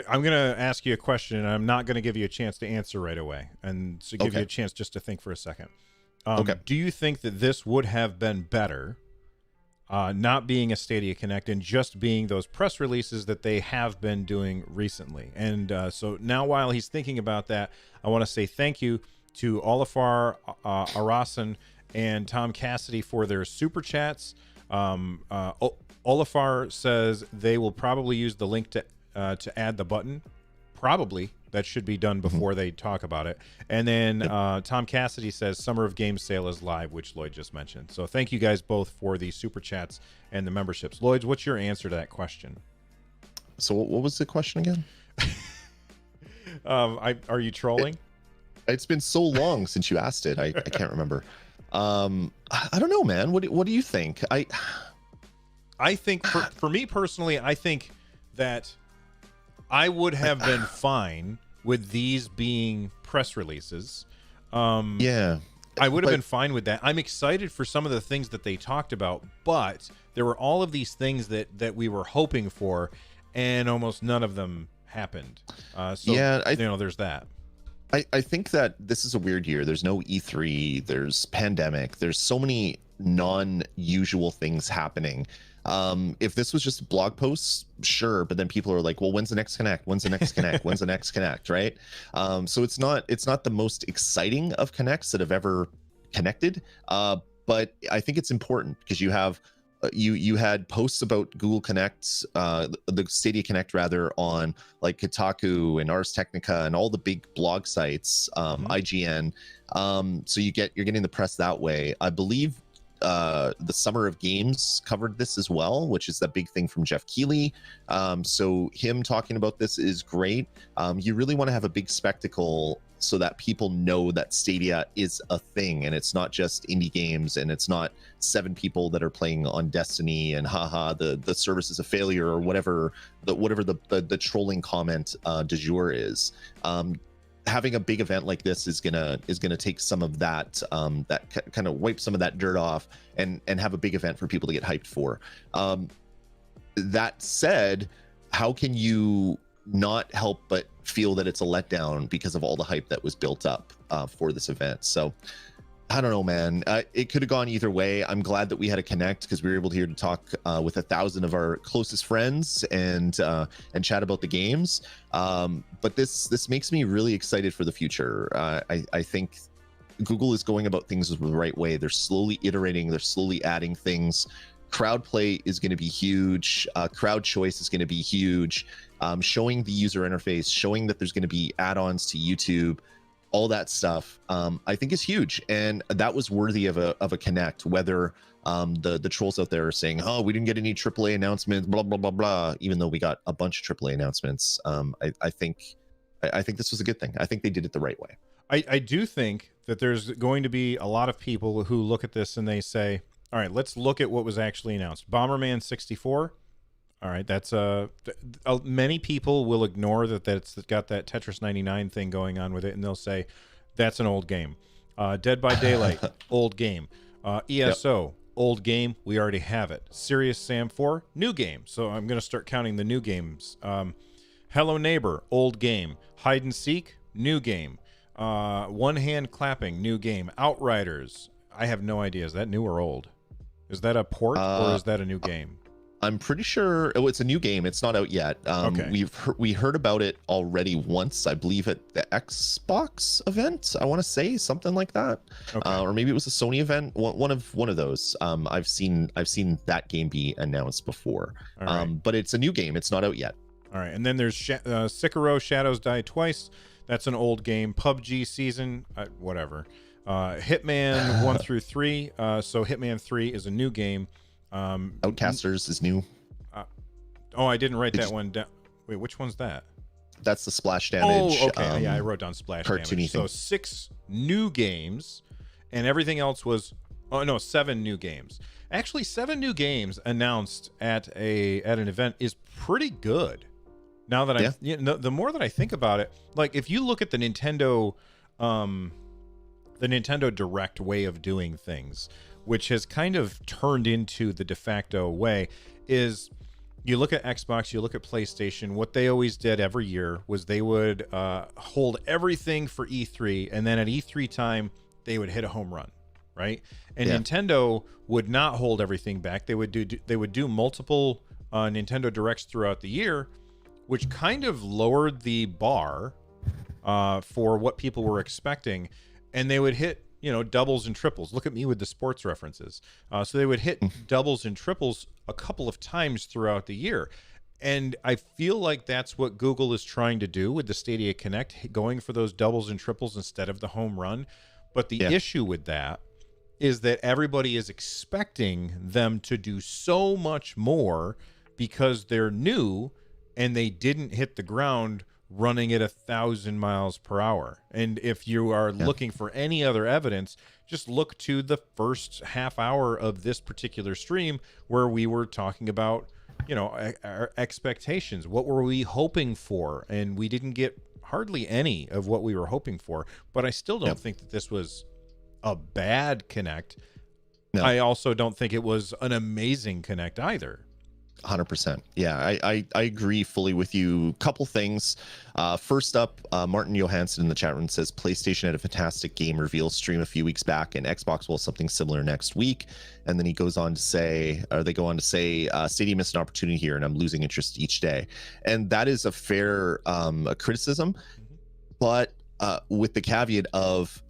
Speaker 2: I'm going to ask you a question, and I'm not going to give you a chance to answer right away, and so give you a chance just to think for a second. Do you think that this would have been better not being a Stadia Connect and just being those press releases that they have been doing recently? And so now while he's thinking about that, I want to say thank you to Olafar Arasan and Tom Cassidy for their super chats. Olafar says they will probably use the link to add the button. Probably. That should be done before they talk about it. And then Tom Cassidy says Summer of Games sale is live, which Lloyd just mentioned. So thank you guys both for the super chats and the memberships. Lloyd, what's your answer to that question?
Speaker 1: So what was the question again?
Speaker 2: Are you trolling?
Speaker 1: It's been so long since you asked it. I can't remember. I don't know, man. What do you think?
Speaker 2: I think for me personally, I think that I would have been fine with these being press releases.
Speaker 1: Yeah.
Speaker 2: I would have been fine with that. I'm excited for some of the things that they talked about, but there were all of these things that we were hoping for, and almost none of them happened. There's that.
Speaker 1: I think that this is a weird year. There's no E3, there's pandemic, there's so many non-usual things happening. If this was just blog posts, sure, but then people are like, well, when's the next Connect? When's the next Connect? When's the next Connect? Right? So it's not the most exciting of Connects that have ever connected. But I think it's important because you have you had posts about Google Connect, the Stadia Connect rather, on like Kotaku and Ars Technica and all the big blog sites, IGN. So you're getting the press that way. I believe the Summer of Games covered this as well, which is that big thing from Jeff Keighley. So him talking about this is great. You really want to have a big spectacle so that people know that Stadia is a thing, and it's not just indie games, and it's not 7 people that are playing on Destiny and haha the service is a failure, or whatever the trolling comment du jour is. Having a big event like this is gonna take some of that kind of wipe some of that dirt off and have a big event for people to get hyped for. That said, how can you not help but feel that it's a letdown because of all the hype that was built up for this event? So I don't know, man. It could have gone either way. I'm glad that we had a Connect because we were able to talk with 1,000 of our closest friends and chat about the games. But this makes me really excited for the future. I think Google is going about things the right way. They're slowly iterating. They're slowly adding things. Crowd play is going to be huge. Crowd choice is going to be huge. Showing the user interface, showing that there's going to be add-ons to YouTube, all that stuff, I think is huge, and that was worthy of a Connect. Whether the trolls out there are saying, "Oh, we didn't get any AAA announcements," blah blah blah blah, even though we got a bunch of AAA announcements. I think this was a good thing. I think they did it the right way.
Speaker 2: I do think that there's going to be a lot of people who look at this and they say, "All right, let's look at what was actually announced." Bomberman 64. All right, that's many people will ignore that's got that Tetris 99 thing going on with it, and they'll say that's an old game. Dead by Daylight, old game. ESO, old game, we already have it. Serious Sam 4, new game. So I'm going to start counting the new games. Hello Neighbor, old game. Hide and Seek, new game. One Hand Clapping, new game. Outriders, I have no idea. Is that new or old? Is that a port or is that a new game?
Speaker 1: I'm pretty sure it's a new game. It's not out yet.
Speaker 2: Okay.
Speaker 1: We heard about it already once, I believe, at the Xbox event. I want to say something like that,
Speaker 2: Okay.
Speaker 1: or maybe it was a Sony event. One of those. I've seen that game be announced before.
Speaker 2: All right.
Speaker 1: But it's a new game. It's not out yet.
Speaker 2: All right, and then there's Sekiro: Shadows Die Twice. That's an old game. PUBG season, whatever. Hitman 1 through 3. So Hitman 3 is a new game.
Speaker 1: Outcasters is new.
Speaker 2: I didn't write that one down. Wait, which one's that?
Speaker 1: That's the splash damage.
Speaker 2: Oh, okay. Yeah, I wrote down splash damage.
Speaker 1: Cartoony
Speaker 2: So
Speaker 1: thing.
Speaker 2: 6 new games, and everything else was 7 new games. Actually, 7 new games announced at an event is pretty good. Now that the more that I think about it, like if you look at the Nintendo Direct way of doing things, which has kind of turned into the de facto way, is you look at Xbox, you look at PlayStation, what they always did every year was they would hold everything for E3, and then at E3 time, they would hit a home run, right? And Nintendo would not hold everything back. They would do multiple Nintendo Directs throughout the year, which kind of lowered the bar for what people were expecting, and they would hit doubles and triples. Look at me with the sports references. So they would hit doubles and triples a couple of times throughout the year. And I feel like that's what Google is trying to do with the Stadia Connect, going for those doubles and triples instead of the home run. But the issue with that is that everybody is expecting them to do so much more because they're new and they didn't hit the ground running at 1,000 miles per hour. And if you are looking for any other evidence, just look to the first half hour of this particular stream where we were talking about, our expectations. What were we hoping for? And we didn't get hardly any of what we were hoping for. But I still don't think that this was a bad Connect. No. I also don't think it was an amazing Connect either.
Speaker 1: 100%. Yeah, I agree fully with you. Couple things. First up, Martin Johansson in the chat room says PlayStation had a fantastic game reveal stream a few weeks back, and Xbox will have something similar next week. And then he goes on to say, Stadia missed an opportunity here, and I'm losing interest each day. And that is a fair criticism, but with the caveat of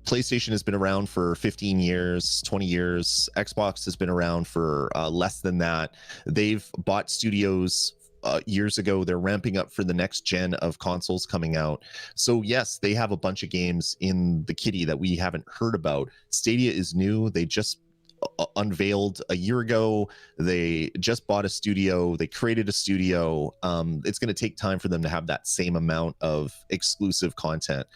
Speaker 1: PlayStation has been around for 15 years, 20 years. Xbox has been around for less than that. They've bought studios years ago. They're ramping up for the next gen of consoles coming out. So yes, they have a bunch of games in the kitty that we haven't heard about. Stadia is new. They just unveiled a year ago. They just bought a studio. They created a studio. It's going to take time for them to have that same amount of exclusive content.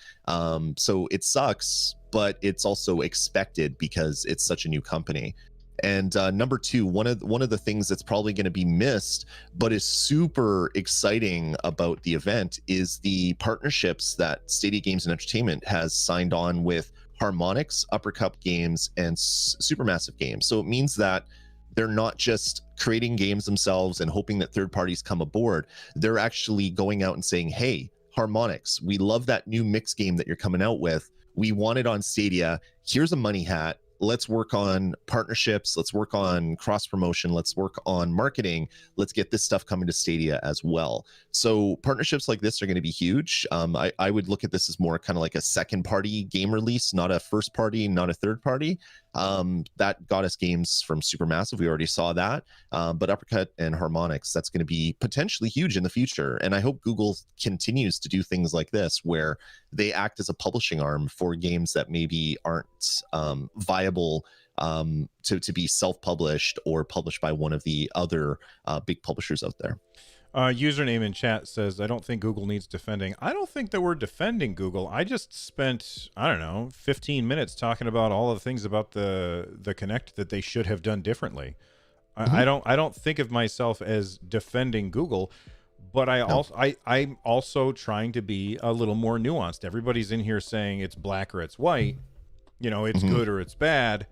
Speaker 1: So it sucks, but it's also expected because it's such a new company. And number two, one of the things that's probably going to be missed, but is super exciting about the event, is the partnerships that Stadia Games and Entertainment has signed on with Harmonix, Uppercut Games, and Supermassive Games. So it means that they're not just creating games themselves and hoping that third parties come aboard. They're actually going out and saying, hey, Harmonix, we love that new mix game that you're coming out with. We want it on Stadia. Here's a money hat. Let's work on partnerships. Let's work on cross promotion. Let's work on marketing. Let's get this stuff coming to Stadia as well. So partnerships like this are going to be huge. I would look at this as more kind of like a second party game release, not a first party, not a third party. That got us games from Supermassive. We already saw that. But Uppercut and Harmonix, that's going to be potentially huge in the future. And I hope Google continues to do things like this, where they act as a publishing arm for games that maybe aren't viable to be self-published or published by one of the other big publishers out there.
Speaker 2: Username in chat says, I don't think Google needs defending. I don't think that we're defending Google. I just spent, 15 minutes talking about all of the things about the Connect that they should have done differently. I don't think of myself as defending Google, but I'm also trying to be a little more nuanced. Everybody's in here saying it's black or it's white, it's good or it's bad.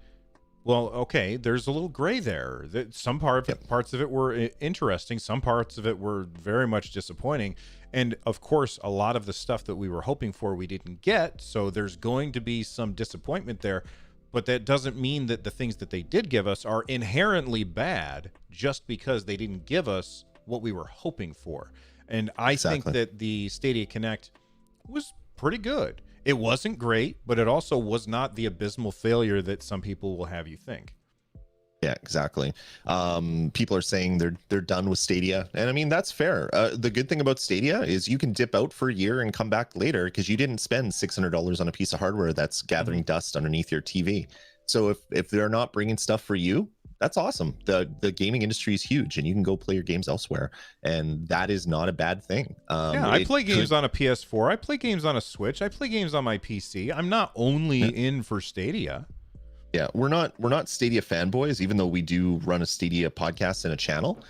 Speaker 2: Well, okay, there's a little gray there. That some parts of it were interesting, some parts of it were very much disappointing, and of course, a lot of the stuff that we were hoping for we didn't get. So there's going to be some disappointment there, but that doesn't mean that the things that they did give us are inherently bad just because they didn't give us what we were hoping for. And I think that the Stadia Connect was pretty good. It wasn't great, but it also was not the abysmal failure that some people will have you think.
Speaker 1: Yeah, exactly. People are saying they're done with Stadia, and I mean that's fair. The good thing about Stadia is you can dip out for a year and come back later because you didn't spend $600 on a piece of hardware that's gathering dust underneath your TV. So if they're not bringing stuff for you, that's awesome. The gaming industry is huge, and you can go play your games elsewhere, and that is not a bad thing.
Speaker 2: I play games on a PS4. I play games on a Switch. I play games on my PC. I'm not only in for Stadia.
Speaker 1: Yeah, we're not Stadia fanboys, even though we do run a Stadia podcast and a channel.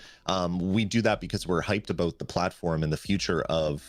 Speaker 1: We do that because we're hyped about the platform and the future of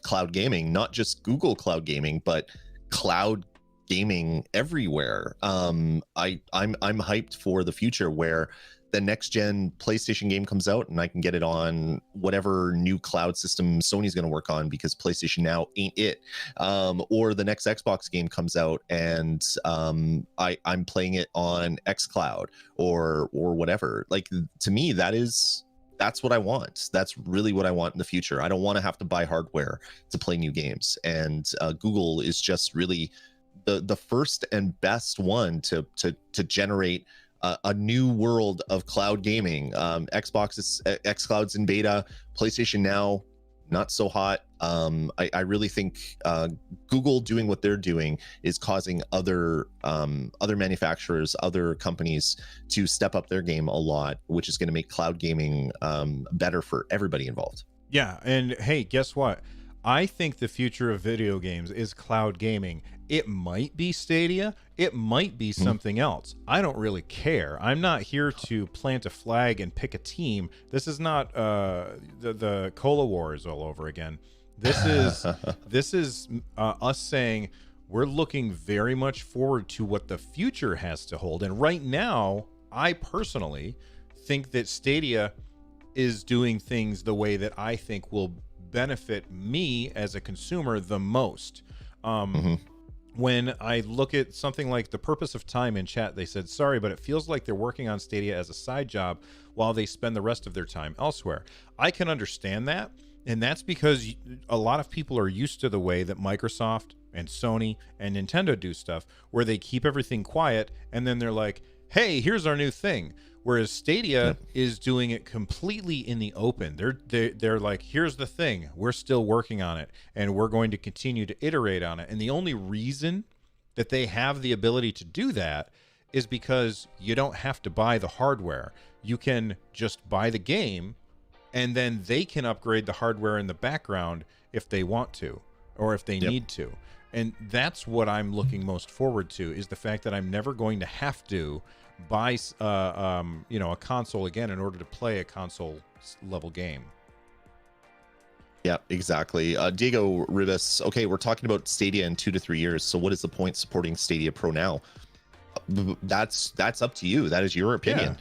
Speaker 1: cloud gaming, not just Google Cloud Gaming, but cloud gaming everywhere. I'm hyped for the future where the next gen PlayStation game comes out and I can get it on whatever new cloud system Sony's going to work on because PlayStation Now ain't it. Or the next Xbox game comes out and I'm playing it on xCloud or whatever. Like, to me, that's what I want. That's really what I want in the future. I don't want to have to buy hardware to play new games. And Google is just really the first and best one to generate a new world of cloud gaming. xCloud's in beta, PlayStation Now not so hot. I really think Google doing what they're doing is causing other manufacturers, other companies to step up their game a lot, which is going to make cloud gaming better for everybody involved.
Speaker 2: Yeah, and hey, guess what? I think the future of video games is cloud gaming. It might be Stadia. It might be something else. I don't really care. I'm not here to plant a flag and pick a team. This is not the Cola Wars all over again. This is us saying we're looking very much forward to what the future has to hold. And right now, I personally think that Stadia is doing things the way that I think will benefit me as a consumer the most. When I look at something like The Purpose of Time in chat, they said, sorry, but it feels like they're working on Stadia as a side job while they spend the rest of their time elsewhere. I can understand that, and that's because a lot of people are used to the way that Microsoft and Sony and Nintendo do stuff, where they keep everything quiet, and then they're like, hey, here's our new thing. Whereas Stadia is doing it completely in the open. They're like, here's the thing. We're still working on it, and we're going to continue to iterate on it. And the only reason that they have the ability to do that is because you don't have to buy the hardware. You can just buy the game, and then they can upgrade the hardware in the background if they want to, or if they need to. And that's what I'm looking most forward to, is the fact that I'm never going to have to buy a console again in order to play a console level game.
Speaker 1: Yeah, exactly. Diego Ribas, okay, we're talking about Stadia in 2 to 3 years, so what is the point supporting Stadia Pro now? That's up to you. That is your opinion.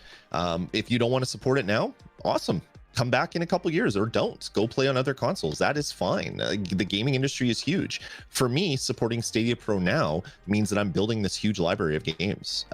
Speaker 1: If you don't want to support it now, awesome, come back in a couple years, or don't go play on other consoles. That is fine. The gaming industry is huge. For me, supporting Stadia Pro now means that I'm building this huge library of games,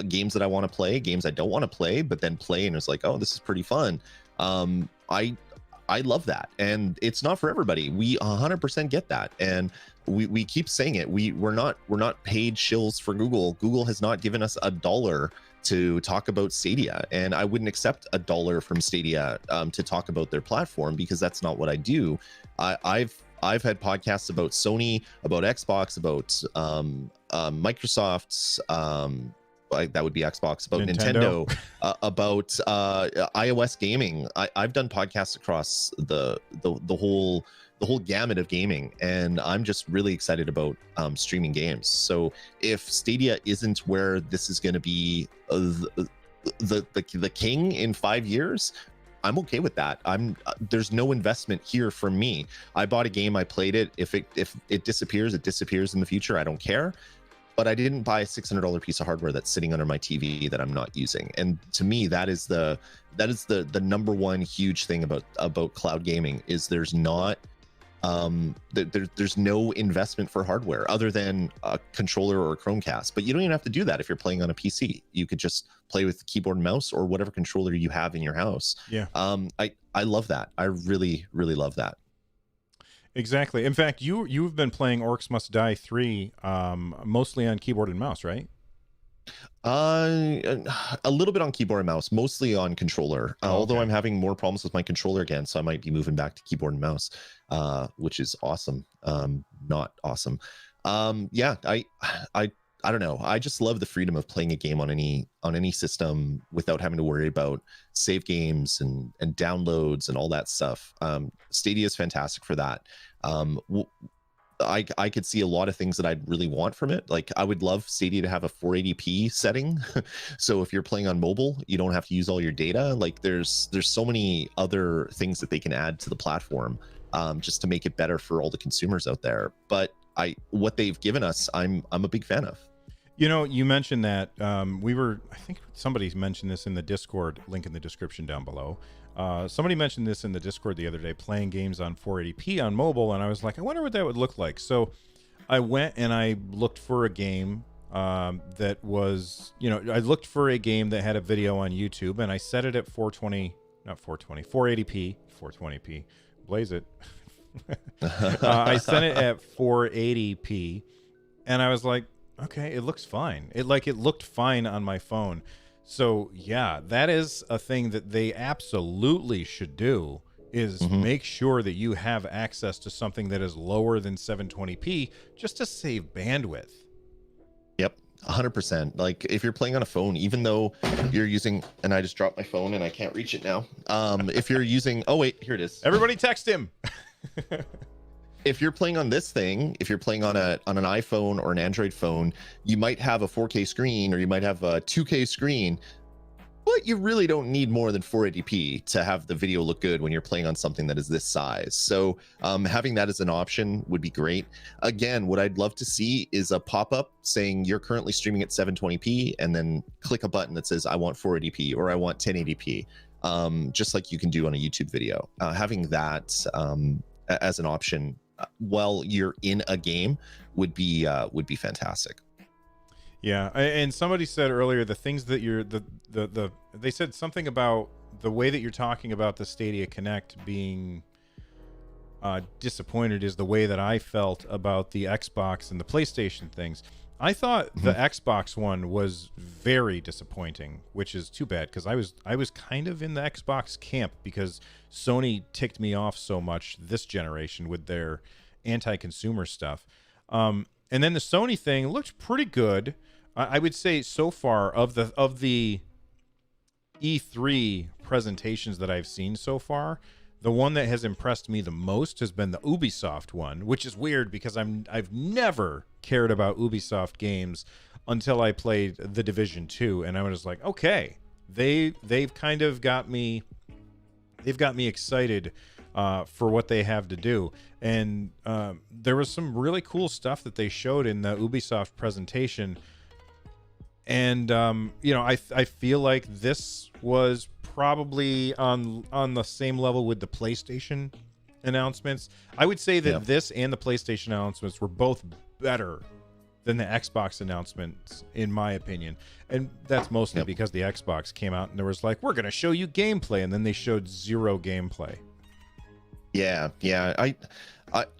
Speaker 1: games that I want to play, games I don't want to play, but then play and it's like, oh, this is pretty fun. I love that, and it's not for everybody. We 100% get that, and we keep saying it. We're not paid shills for Google. Google has not given us $1 to talk about Stadia, and I wouldn't accept $1 from Stadia to talk about their platform, because that's not what I do. I've had podcasts about Sony, about Xbox, about Microsoft's that would be Xbox, about Nintendo, about iOS gaming. I've done podcasts across the whole gamut of gaming, and I'm just really excited about streaming games. So if Stadia isn't where this is going to be the king in 5 years, I'm okay with that. There's no investment here for me. I bought a game, I played it. If it disappears, it disappears in the future. I don't care. but I didn't buy a $600 piece of hardware that's sitting under my TV that I'm not using. And to me, that is the number one huge thing about cloud gaming is there's not there's no investment for hardware other than a controller or a Chromecast. But you don't even have to do that if you're playing on a PC. You could just play with keyboard and mouse or whatever controller you have in your house.
Speaker 2: Yeah.
Speaker 1: I love that. I really, really love that.
Speaker 2: Exactly. In fact, you've been playing Orcs Must Die 3 mostly on keyboard and mouse, right?
Speaker 1: A little bit on keyboard and mouse, mostly on controller. Although I'm having more problems with my controller again, so I might be moving back to keyboard and mouse, which is awesome. Not awesome. Yeah, I don't know. I just love the freedom of playing a game on any system without having to worry about save games and downloads and all that stuff. Stadia is fantastic for that. I could see a lot of things that I'd really want from it. Like I would love Stadia to have a 480p setting. So if you're playing on mobile, you don't have to use all your data. Like there's so many other things that they can add to the platform just to make it better for all the consumers out there. But what they've given us, I'm a big fan of.
Speaker 2: You know, you mentioned that I think somebody mentioned this in the Discord, link in the description down below. Somebody mentioned this in the Discord the other day, playing games on 480p on mobile, and I was like, I wonder what that would look like. So I went and I looked for a game that was, I looked for a game that had a video on YouTube, and I set it at 480p, 420p, blaze it. I set it at 480p, and I was like, okay, it looks fine. It looked fine on my phone. So yeah, that is a thing that they absolutely should do, is make sure that you have access to something that is lower than 720p just to save bandwidth.
Speaker 1: Yep, 100%. Like if you're playing on a phone, even though you're using, and I just dropped my phone and I can't reach it now. If you're using, oh wait, here it is.
Speaker 2: Everybody text him.
Speaker 1: If you're playing on this thing, if you're playing on an iPhone or an Android phone, you might have a 4K screen or you might have a 2K screen, but you really don't need more than 480p to have the video look good when you're playing on something that is this size. So having that as an option would be great. Again, what I'd love to see is a pop-up saying you're currently streaming at 720p, and then click a button that says I want 480p or I want 1080p, just like you can do on a YouTube video. Having that as an option while you're in a game would be fantastic.
Speaker 2: Yeah, and somebody said earlier the things that you're they said something about the way that you're talking about the Stadia Connect being disappointed is the way that I felt about the Xbox and the PlayStation things. I thought the Xbox one was very disappointing, which is too bad because I was kind of in the Xbox camp because Sony ticked me off so much this generation with their anti-consumer stuff. And then the Sony thing looked pretty good. I would say so far of the E3 presentations that I've seen so far, the one that has impressed me the most has been the Ubisoft one, which is weird because I've never cared about Ubisoft games until I played The Division 2, and I was just like, okay, they've kind of got me excited for what they have to do. And there was some really cool stuff that they showed in the Ubisoft presentation. And I feel like this was probably on the same level with the PlayStation announcements. I would say that this and the PlayStation announcements were both better than the Xbox announcements, in my opinion. And that's mostly because the Xbox came out and there was like, we're going to show you gameplay, and then they showed zero gameplay.
Speaker 1: Yeah. I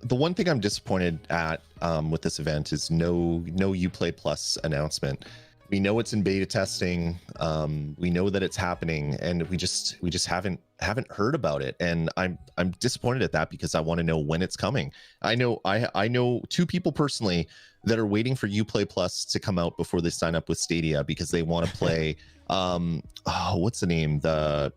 Speaker 1: the one thing I'm disappointed at with this event is no Uplay Plus announcement. We know it's in beta testing. We know that it's happening, and we just haven't heard about it. And I'm disappointed at that because I want to know when it's coming. I know two people personally that are waiting for Uplay Plus to come out before they sign up with Stadia because they want to play what's the name, the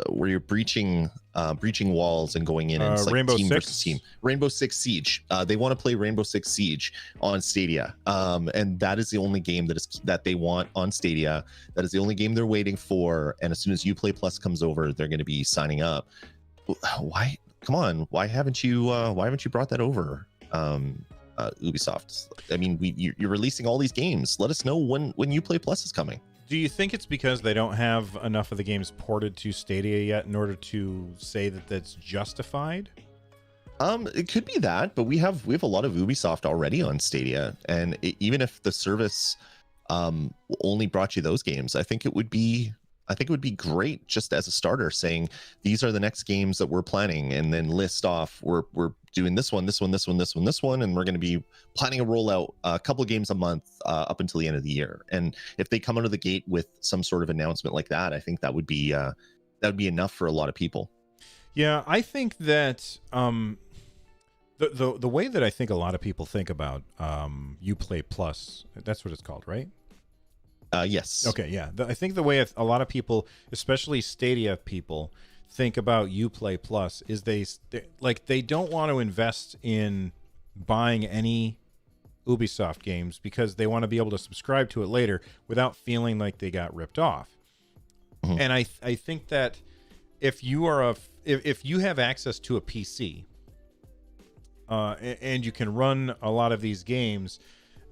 Speaker 1: where you're breaching walls and going in, and it's like
Speaker 2: Rainbow
Speaker 1: team
Speaker 2: Six?
Speaker 1: versus team. Rainbow Six Siege. They want to play Rainbow Six Siege on Stadia, and that is the only game that they want on Stadia. That is the only game they're waiting for. And as soon as Uplay Plus comes over, they're going to be signing up. Why? Come on! Why haven't you brought that over? Ubisoft. I mean, you're releasing all these games. Let us know when Uplay Plus is coming.
Speaker 2: Do you think it's because they don't have enough of the games ported to Stadia yet in order to say that that's justified?
Speaker 1: It could be that, but we have a lot of Ubisoft already on Stadia, and even if the service only brought you those games, I think it would be great just as a starter, saying these are the next games that we're planning, and then list off we're doing this one, and we're going to be planning a rollout a couple of games a month up until the end of the year. And if they come out of the gate with some sort of announcement like that, I think that would be enough for a lot of people.
Speaker 2: Yeah, I think that the way that I think a lot of people think about Uplay Plus, that's what it's called, right?
Speaker 1: Yes.
Speaker 2: Okay, yeah. I think the way a lot of people, especially Stadia people, think about Uplay Plus is they don't want to invest in buying any Ubisoft games because they want to be able to subscribe to it later without feeling like they got ripped off. Mm-hmm. And I think that if you are if you have access to a PC and you can run a lot of these games,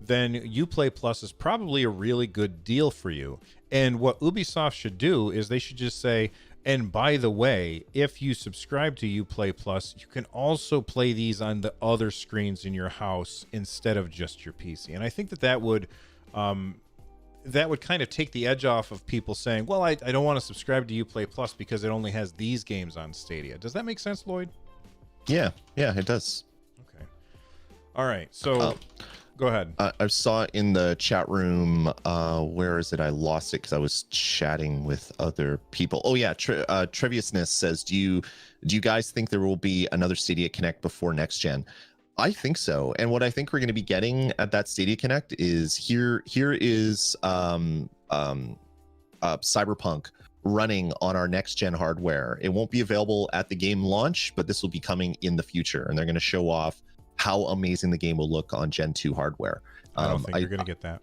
Speaker 2: then Uplay Plus is probably a really good deal for you. And what Ubisoft should do is they should just say, and by the way, if you subscribe to Uplay Plus, you can also play these on the other screens in your house instead of just your PC. And I think that would kind of take the edge off of people saying, well, I don't want to subscribe to Uplay Plus because it only has these games on Stadia. Does that make sense, Lloyd?
Speaker 1: Yeah, it does.
Speaker 2: Okay. All right. So go ahead.
Speaker 1: I saw in the chat room, where is it? I lost it because I was chatting with other people. Oh yeah, Triviousness says, do you guys think there will be another Stadia Connect before next gen? I think so. And what I think we're going to be getting at that Stadia Connect is here is Cyberpunk running on our next gen hardware. It won't be available at the game launch, but this will be coming in the future, and they're going to show off how amazing the game will look on Gen 2 hardware.
Speaker 2: I don't think you're gonna get that.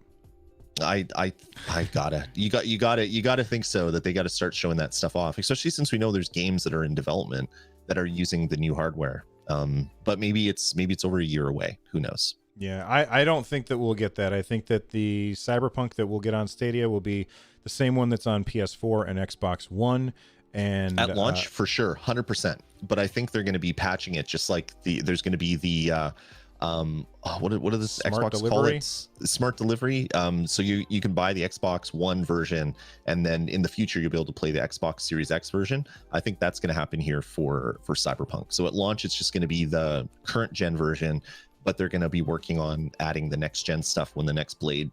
Speaker 1: You gotta think so, that they got to start showing that stuff off, especially since we know there's games that are in development that are using the new hardware. But maybe it's over a year away. Who knows?
Speaker 2: Yeah, I don't think that we'll get that. I think that the Cyberpunk that we'll get on Stadia will be the same one that's on PS4 and Xbox One. And
Speaker 1: at launch for sure, 100%. But I think they're going to be patching it, just like there's going to be the what are the Xbox call it? Smart delivery. So you can buy the Xbox One version, and then in the future you'll be able to play the Xbox Series X version. I think that's going to happen here for Cyberpunk. So at launch it's just going to be the current gen version, but they're going to be working on adding the next gen stuff when the next Blade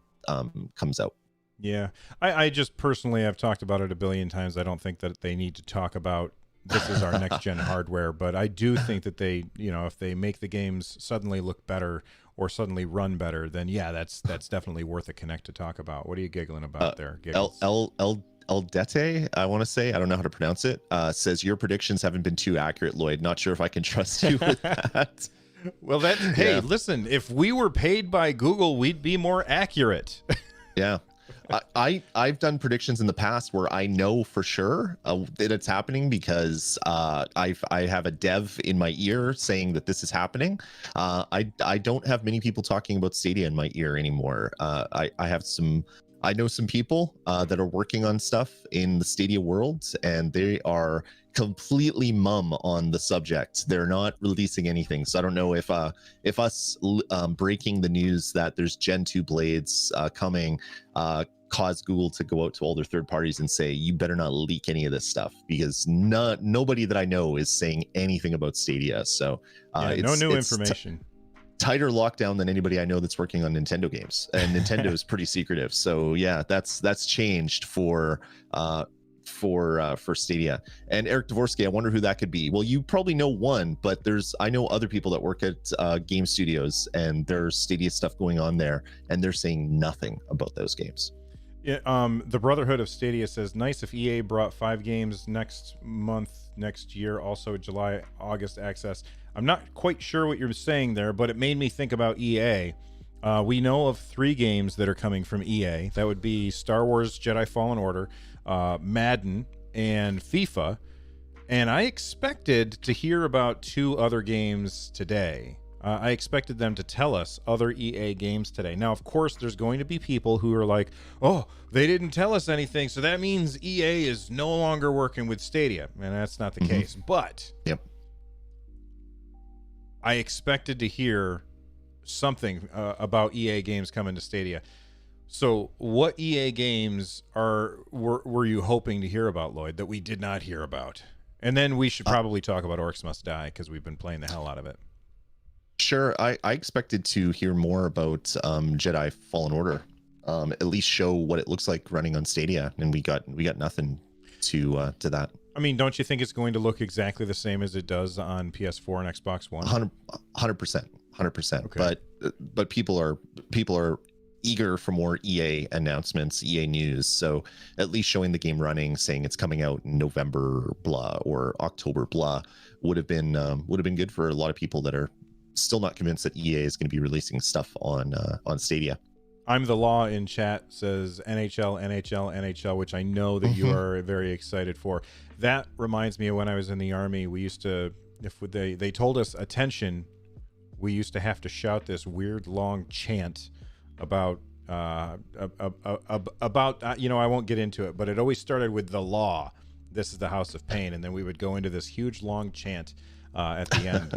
Speaker 1: comes out.
Speaker 2: Yeah, I just personally, I've talked about it a billion times. I don't think that they need to talk about this is our next gen hardware, but I do think that they, if they make the games suddenly look better or suddenly run better, then yeah, that's definitely worth a Connect to talk about. What are you giggling about there?
Speaker 1: Eldete, I want to say, I don't know how to pronounce it, says your predictions haven't been too accurate, Lloyd. Not sure if I can trust you with that.
Speaker 2: Well, hey, listen, if we were paid by Google, we'd be more accurate.
Speaker 1: Yeah. I've done predictions in the past where I know for sure that it's happening because I have a dev in my ear saying that this is happening. I don't have many people talking about Stadia in my ear anymore. I know some people that are working on stuff in the Stadia world, and they are completely mum on the subject. They're not releasing anything, so I don't know if us breaking the news that there's Gen 2 blades coming caused Google to go out to all their third parties and say, you better not leak any of this stuff, because nobody that I know is saying anything about Stadia. So
Speaker 2: no new information.
Speaker 1: Tighter lockdown than anybody I know that's working on Nintendo games, and Nintendo is pretty secretive. So yeah, that's changed for Stadia. And Eric Dvorsky, I wonder who that could be. Well, you probably know one, but I know other people that work at game studios, and there's Stadia stuff going on there, and they're saying nothing about those games.
Speaker 2: Yeah, the Brotherhood of Stadia says, nice if EA brought 5 games next year, also July, August access. I'm not quite sure what you're saying there, but it made me think about EA. We know of 3 games that are coming from EA. That would be Star Wars Jedi Fallen Order, Madden, and FIFA. And I expected to hear about 2 other games today. I expected them to tell us other EA games today. Now, of course, there's going to be people who are like, oh, they didn't tell us anything, so that means EA is no longer working with Stadia. And that's not the case. But
Speaker 1: yep,
Speaker 2: I expected to hear something about EA games coming to Stadia. So what EA games were you hoping to hear about, Lloyd, that we did not hear about? And then we should probably talk about Orcs Must Die, because we've been playing the hell out of it.
Speaker 1: Sure. I expected to hear more about Jedi Fallen Order, at least show what it looks like running on Stadia, and we got nothing to that.
Speaker 2: I mean, don't you think it's going to look exactly the same as it does on PS4 and Xbox One?
Speaker 1: 100%.
Speaker 2: Okay.
Speaker 1: But people are eager for more EA announcements, EA news. So at least showing the game running, saying it's coming out in November blah or October blah would have been good for a lot of people that are still not convinced that EA is going to be releasing stuff on Stadia.
Speaker 2: I'm the Law in chat says NHL, which I know that you are very excited for. That reminds me of when I was in the Army. We used to, if they told us attention, we used to have to shout this weird long chant about I won't get into it, but it always started with the law. This is the house of pain, and then we would go into this huge long chant at the end,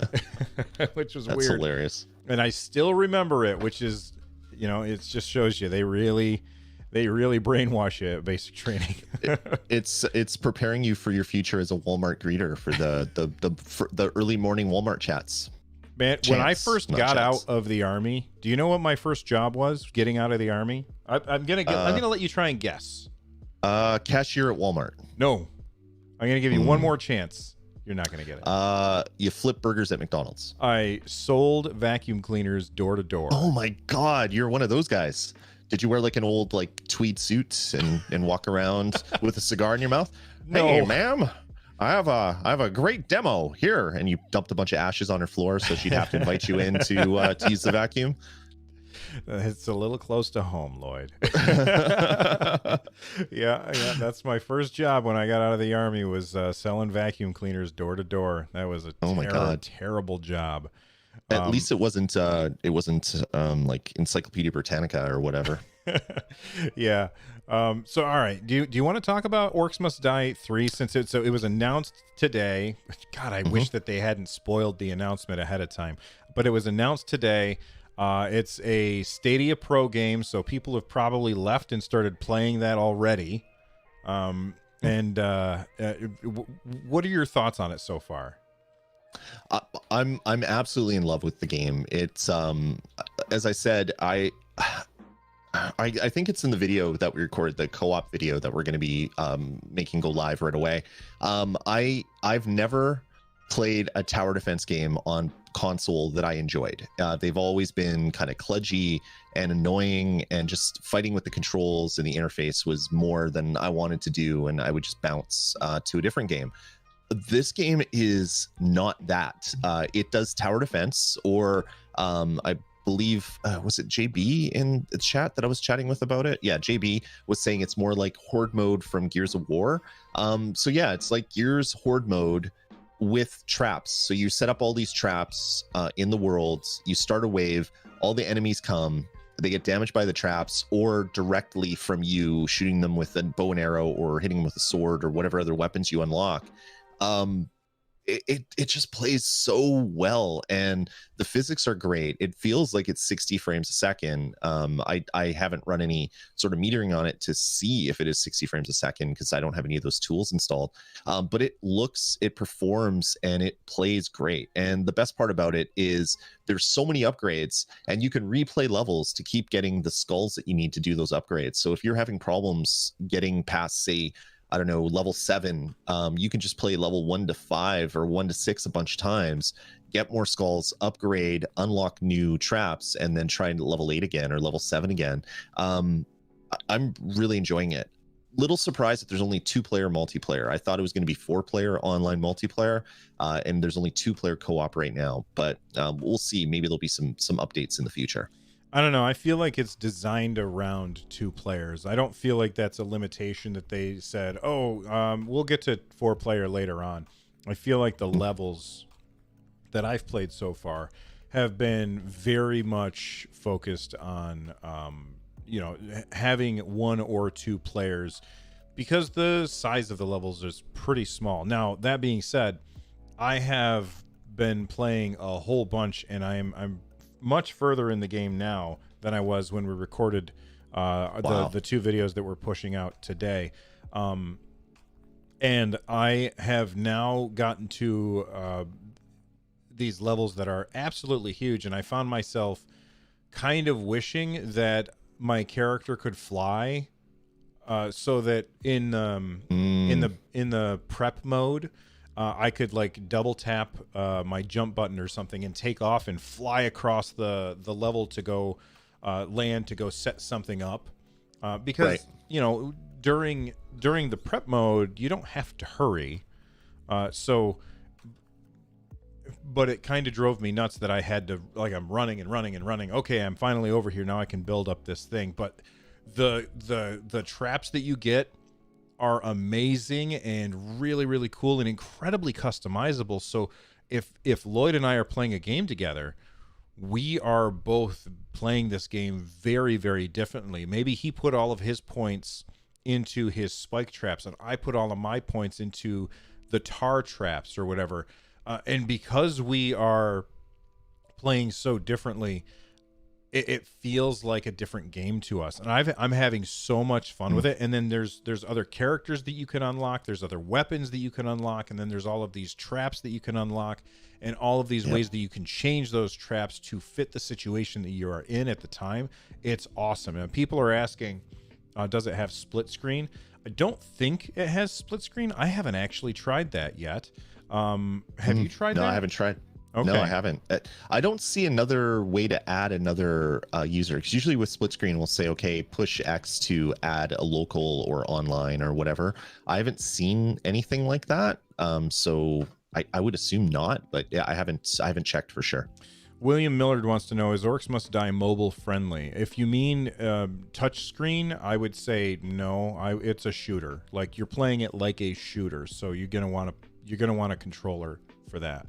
Speaker 2: which was
Speaker 1: That's
Speaker 2: weird.
Speaker 1: Hilarious.
Speaker 2: And I still remember it, which is, it just shows you they really brainwash you at basic training.
Speaker 1: It's preparing you for your future as a Walmart greeter for the early morning Walmart chats.
Speaker 2: Man, when I first got out of the Army, do you know what my first job was getting out of the Army? I'm gonna let you try and guess.
Speaker 1: Cashier at Walmart.
Speaker 2: No, I'm gonna give you one more chance. You're not gonna get it.
Speaker 1: You flip burgers at McDonald's.
Speaker 2: I sold vacuum cleaners door to door.
Speaker 1: Oh my God, you're one of those guys. Did you wear like an old like tweed suit and walk around with a cigar in your mouth?
Speaker 2: No.
Speaker 1: Hey, ma'am, I have a great demo here, and you dumped a bunch of ashes on her floor, so she'd have to invite you in to use the vacuum.
Speaker 2: It's a little close to home, Lloyd. Yeah, that's my first job when I got out of the Army, was selling vacuum cleaners door to door. That was a terrible job.
Speaker 1: At least it wasn't like Encyclopedia Britannica or whatever.
Speaker 2: Yeah. So all right, do you want to talk about Orcs Must Die 3, since it was announced today? God, I wish that they hadn't spoiled the announcement ahead of time, but it was announced today. It's a Stadia Pro game, so people have probably left and started playing that already. And what are your thoughts on it so far?
Speaker 1: I'm absolutely in love with the game. It's as I said, I think it's in the video that we recorded, the co-op video that we're going to be making go live right away. I've never played a tower defense game on console that I enjoyed. They've always been kind of kludgy and annoying, and just fighting with the controls and the interface was more than I wanted to do, and I would just bounce to a different game. This game is not that. It does tower defense, or I believe was it JB in the chat that I was chatting with about it? Yeah, JB was saying it's more like horde mode from Gears of War. So yeah, it's like Gears horde mode with traps. So you set up all these traps in the world, you start a wave, all the enemies come, they get damaged by the traps, or directly from you shooting them with a bow and arrow, or hitting them with a sword, or whatever other weapons you unlock. It just plays so well, and the physics are great. It feels like it's 60 frames a second. I haven't run any sort of metering on it to see if it is 60 frames a second, because I don't have any of those tools installed. But it performs, and it plays great. And the best part about it is there's so many upgrades, and you can replay levels to keep getting the skulls that you need to do those upgrades. So if you're having problems getting past, say, I don't know, level 7, you can just play level 1 to 5 or 1 to 6 a bunch of times, get more skulls, upgrade, unlock new traps, and then try and level 8 again or level 7 again. I'm really enjoying it. Little surprised that there's only 2-player multiplayer. I thought it was going to be 4-player online multiplayer, and there's only 2-player co-op right now. But we'll see. Maybe there'll be some updates in the future.
Speaker 2: I don't know. I feel like it's designed around 2 players. I don't feel like that's a limitation that they said, we'll get to 4-player later on. I feel like the levels that I've played so far have been very much focused on, having one or two players because the size of the levels is pretty small. Now, that being said, I have been playing a whole bunch, and I'm much further in the game now than I was when we recorded the two videos that we're pushing out today. And I have now gotten to these levels that are absolutely huge, and I found myself kind of wishing that my character could fly, so that in the prep mode, I could like double tap my jump button or something and take off and fly across the level to go land to go set something up, because during the prep mode you don't have to hurry, but it kind of drove me nuts that I had to, like, I'm running and running and running. Okay, I'm finally over here now. I can build up this thing. But the traps that you get are amazing and really, really cool and incredibly customizable. So if Lloyd and I are playing a game together, we are both playing this game very, very differently. Maybe he put all of his points into his spike traps and I put all of my points into the tar traps or whatever. And because we are playing so differently, it feels like a different game to us. And I'm having so much fun with it. And then there's other characters that you can unlock. There's other weapons that you can unlock. And then there's all of these traps that you can unlock. And all of these ways that you can change those traps to fit the situation that you are in at the time. It's awesome. And people are asking, does it have split screen? I don't think it has split screen. I haven't actually tried that yet. Have you tried that?
Speaker 1: No, I haven't tried.
Speaker 2: Okay.
Speaker 1: No, I haven't. I don't see another way to add another user, because usually with split screen we'll say, okay, push X to add a local or online or whatever. I haven't seen anything like that, so I would assume not, but yeah, I haven't checked for sure.
Speaker 2: William Millard wants to know, is Orcs Must Die mobile friendly? If you mean touch screen, I would say no. It's a shooter. Like, you're playing it like a shooter, so you're gonna want a controller for that.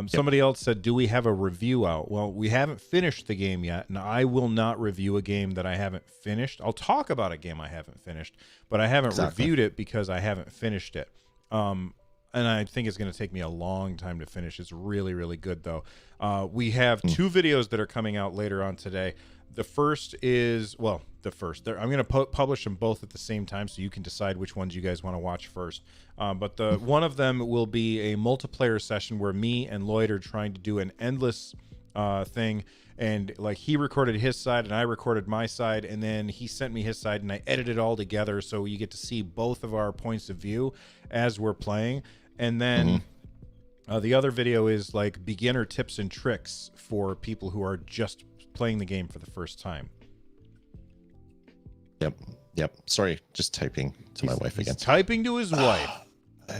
Speaker 2: Somebody else said, do we have a review out? Well, we haven't finished the game yet, and I will not review a game that I haven't finished. I'll talk about a game I haven't finished, but I haven't reviewed it because I haven't finished it. And I think it's going to take me a long time to finish. It's really, really good, though. We have two videos that are coming out later on today. The first is, I'm going to publish them both at the same time, so you can decide which ones you guys want to watch first. But one of them will be a multiplayer session where me and Lloyd are trying to do an endless thing. And like, he recorded his side and I recorded my side, and then he sent me his side and I edited it all together, so you get to see both of our points of view as we're playing. And then the other video is like beginner tips and tricks for people who are just playing the game for the first time.
Speaker 1: Yep. Sorry, just typing to my wife again.
Speaker 2: Typing to his wife.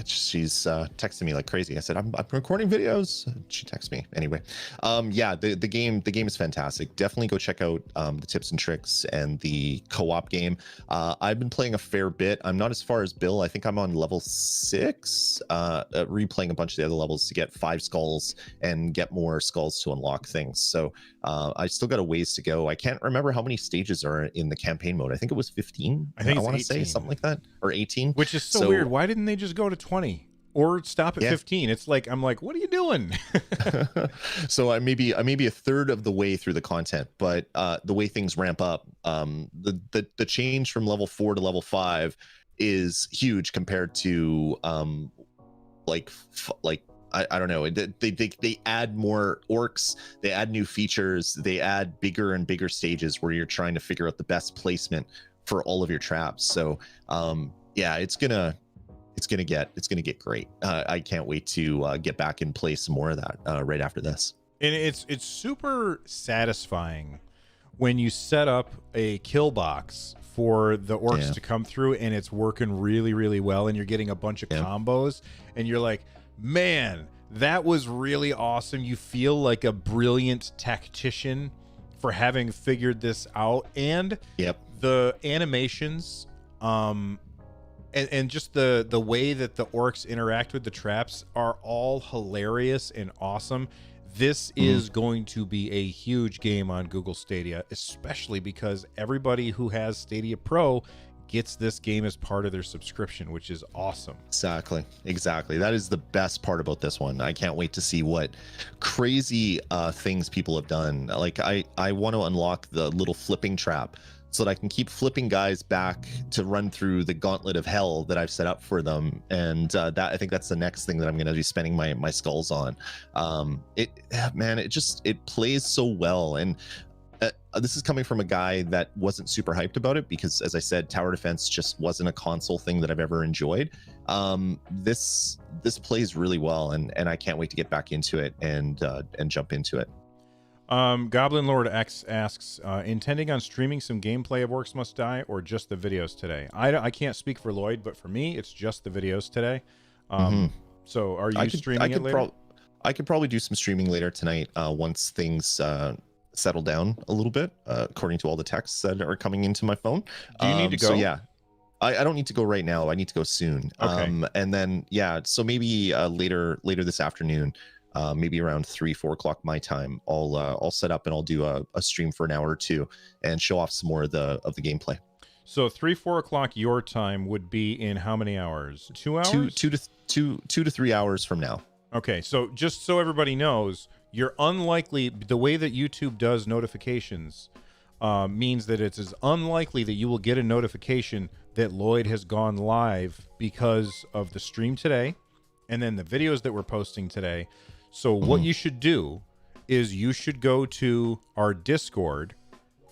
Speaker 1: She's texting me like crazy. I said, I'm recording videos. She texts me anyway. The game is fantastic. Definitely go check out the tips and tricks and the co-op game. I've been playing a fair bit. I'm not as far as Bill. I think I'm on level 6, replaying a bunch of the other levels to get 5 skulls and get more skulls to unlock things. So I still got a ways to go. I can't remember how many stages are in the campaign mode. I think it was 15. I want to say something like that, or 18,
Speaker 2: which is so weird. Why didn't they just go to 20 or stop at 15? It's like, I'm like, what are you doing?
Speaker 1: So I may be a third of the way through the content, but the way things ramp up, the change from level 4 to level 5 is huge compared to I don't know. They add more orcs, they add new features, they add bigger and bigger stages where you're trying to figure out the best placement for all of your traps. So it's gonna get great. I can't wait to get back and play some more of that right after this.
Speaker 2: And it's super satisfying when you set up a kill box for the orcs to come through and it's working really, really well, and you're getting a bunch of combos, and you're like, man, that was really awesome. You feel like a brilliant tactician for having figured this out. And the animations, and just the way that the orcs interact with the traps are all hilarious and awesome. This is going to be a huge game on Google Stadia, especially because everybody who has Stadia Pro gets this game as part of their subscription, which is awesome.
Speaker 1: Exactly. That is the best part about this one. I can't wait to see what crazy things people have done. Like I want to unlock the little flipping trap so that I can keep flipping guys back to run through the gauntlet of hell that I've set up for them. And that, I think that's the next thing that I'm going to be spending my skulls on. It plays so well. And this is coming from a guy that wasn't super hyped about it because, as I said, tower defense just wasn't a console thing that I've ever enjoyed. This plays really well, and I can't wait to get back into it and jump into it.
Speaker 2: Goblin Lord X asks, intending on streaming some gameplay of Orcs Must Die or just the videos today? I can't speak for Lloyd, but for me, it's just the videos today. So are you streaming it later?
Speaker 1: I could probably do some streaming later tonight once things settle down a little bit, according to all the texts that are coming into my phone.
Speaker 2: Do you need to go?
Speaker 1: So yeah, I don't need to go right now. I need to go soon.
Speaker 2: Okay.
Speaker 1: And then, yeah, so maybe later this afternoon, maybe around 3-4 o'clock my time, I'll set up and I'll do a stream for an hour or two and show off some more of the gameplay.
Speaker 2: So 3-4 o'clock your time would be in how many hours? 2 hours?
Speaker 1: 2 to 3 hours from now.
Speaker 2: Okay, so just so everybody knows, you're unlikely, the way that YouTube does notifications means that it's as unlikely that you will get a notification that Lloyd has gone live because of the stream today and then the videos that we're posting today. So what you should do is you should go to our Discord,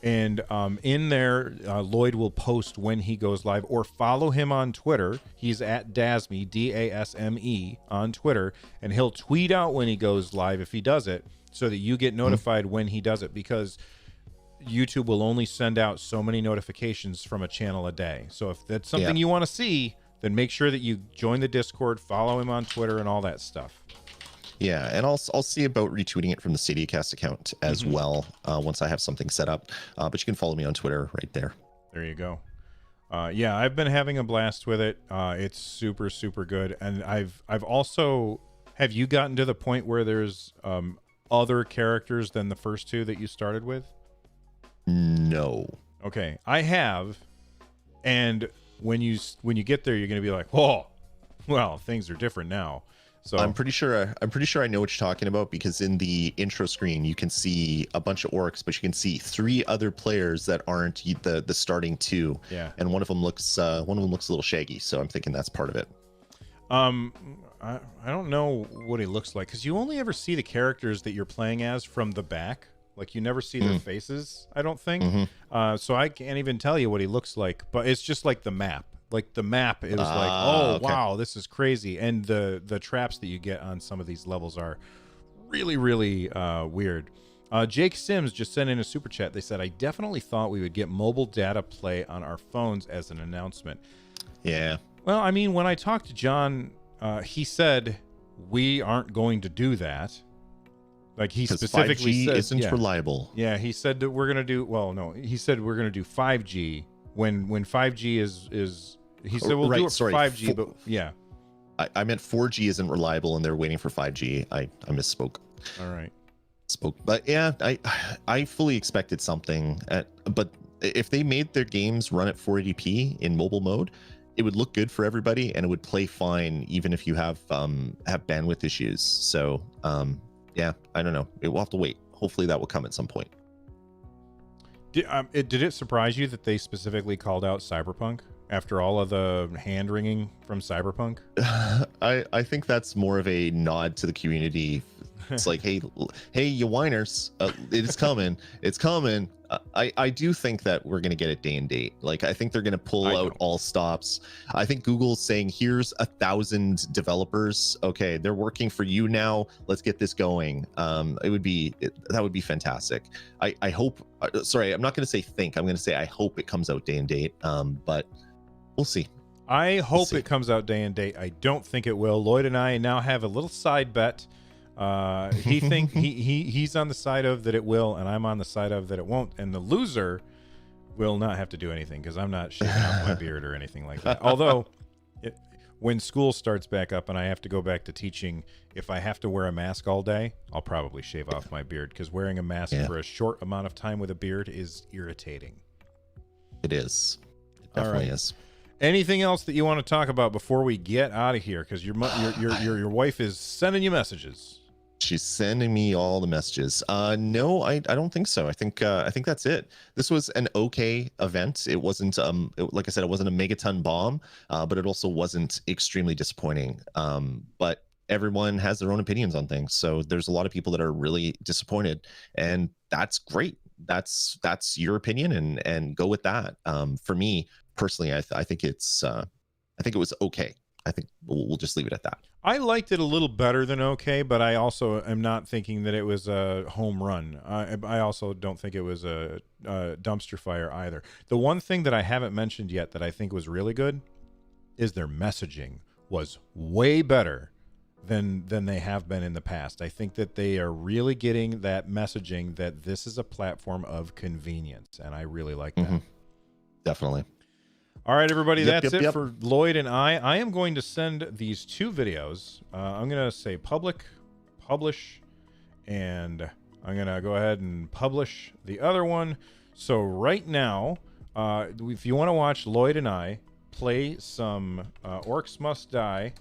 Speaker 2: and in there, Lloyd will post when he goes live, or follow him on Twitter. He's at Dasme, D-A-S-M-E, on Twitter, and he'll tweet out when he goes live if he does it, so that you get notified when he does it, because YouTube will only send out so many notifications from a channel a day. So if that's something you want to see, then make sure that you join the Discord, follow him on Twitter, and all that stuff.
Speaker 1: Yeah, and I'll see about retweeting it from the StadiaCast account as well once I have something set up. But you can follow me on Twitter right there.
Speaker 2: There you go. Yeah, I've been having a blast with it. It's super, super good. And I've also, have you gotten to the point where there's other characters than the first two that you started with?
Speaker 1: No.
Speaker 2: Okay, I have. And when you get there, you're going to be like, whoa, well, things are different now. So
Speaker 1: I'm pretty sure I know what you're talking about, because in the intro screen you can see a bunch of orcs, but you can see 3 other players that aren't the starting 2.
Speaker 2: Yeah.
Speaker 1: And one of them looks a little shaggy, so I'm thinking that's part of it.
Speaker 2: I don't know what he looks like, because you only ever see the characters that you're playing as from the back. Like, you never see their faces, I don't think. So I can't even tell you what he looks like, but it's just like the map. Like, the map, it was like, oh, okay. Wow, this is crazy. And the traps that you get on some of these levels are really, really weird. Jake Sims just sent in a super chat. They said, I definitely thought we would get mobile data play on our phones as an announcement.
Speaker 1: Yeah.
Speaker 2: Well, I mean, when I talked to John, he said we aren't going to do that. Like, he specifically
Speaker 1: 5G
Speaker 2: said,
Speaker 1: isn't reliable.
Speaker 2: Yeah, he said that we're going to do, well, no, he said we're going to do 5G when 5G is he said we'll do it for 5G, but yeah.
Speaker 1: I meant 4G isn't reliable and they're waiting for 5G. I misspoke.
Speaker 2: All right.
Speaker 1: But yeah, I fully expected something. But if they made their games run at 480p in mobile mode, it would look good for everybody and it would play fine even if you have bandwidth issues. So yeah, I don't know. We'll have to wait. Hopefully that will come at some point.
Speaker 2: Did it surprise you that they specifically called out Cyberpunk after all of the hand wringing from Cyberpunk?
Speaker 1: I think that's more of a nod to the community. It's like, hey, you whiners, it's coming. It's coming. I do think that we're going to get it day and date. Like, I think they're going to pull out all stops. I think Google's saying, here's 1,000 developers. Okay, they're working for you now. Let's get this going. That would be fantastic. I hope, sorry, I'm not going to say think. I'm going to say I hope it comes out day and date. But we'll see.
Speaker 2: I hope it comes out day and date. I don't think it will. Lloyd and I now have a little side bet. He's on the side of that it will, and I'm on the side of that it won't, and the loser will not have to do anything because I'm not shaving off my beard or anything like that. Although when school starts back up and I have to go back to teaching, if I have to wear a mask all day, I'll probably shave off my beard, because wearing a mask for a short amount of time with a beard is irritating.
Speaker 1: It is. It definitely is.
Speaker 2: Anything else that you want to talk about before we get out of here? Because your wife is sending you messages.
Speaker 1: She's sending me all the messages. No, I don't think so. I think that's it. This was an okay event. It wasn't like I said, it wasn't a megaton bomb, but it also wasn't extremely disappointing. But everyone has their own opinions on things. So there's a lot of people that are really disappointed, and that's great. That's your opinion, and go with that. For me personally, I think it was okay. I think we'll just leave it at that.
Speaker 2: I liked it a little better than okay, but I also am not thinking that it was a home run. I also don't think it was a dumpster fire either. The one thing that I haven't mentioned yet that I think was really good is their messaging was way better than they have been in the past. I think that they are really getting that messaging that this is a platform of convenience, and I really like that.
Speaker 1: Definitely.
Speaker 2: All right, everybody, that's it for Lloyd and I. I am going to send these 2 videos. I'm going to say publish, and I'm going to go ahead and publish the other one. So right now, if you want to watch Lloyd and I play some Orcs Must Die,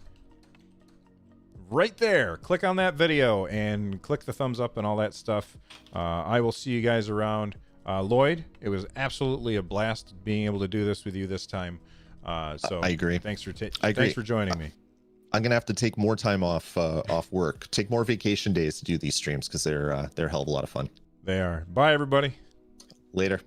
Speaker 2: right there, click on that video and click the thumbs up and all that stuff. I will see you guys around. Lloyd, it was absolutely a blast being able to do this with you this time. So
Speaker 1: I agree.
Speaker 2: Thanks for joining me.
Speaker 1: I'm gonna have to take more time off work, take more vacation days to do these streams, because they're a hell of a lot of fun.
Speaker 2: They are. Bye, everybody.
Speaker 1: Later.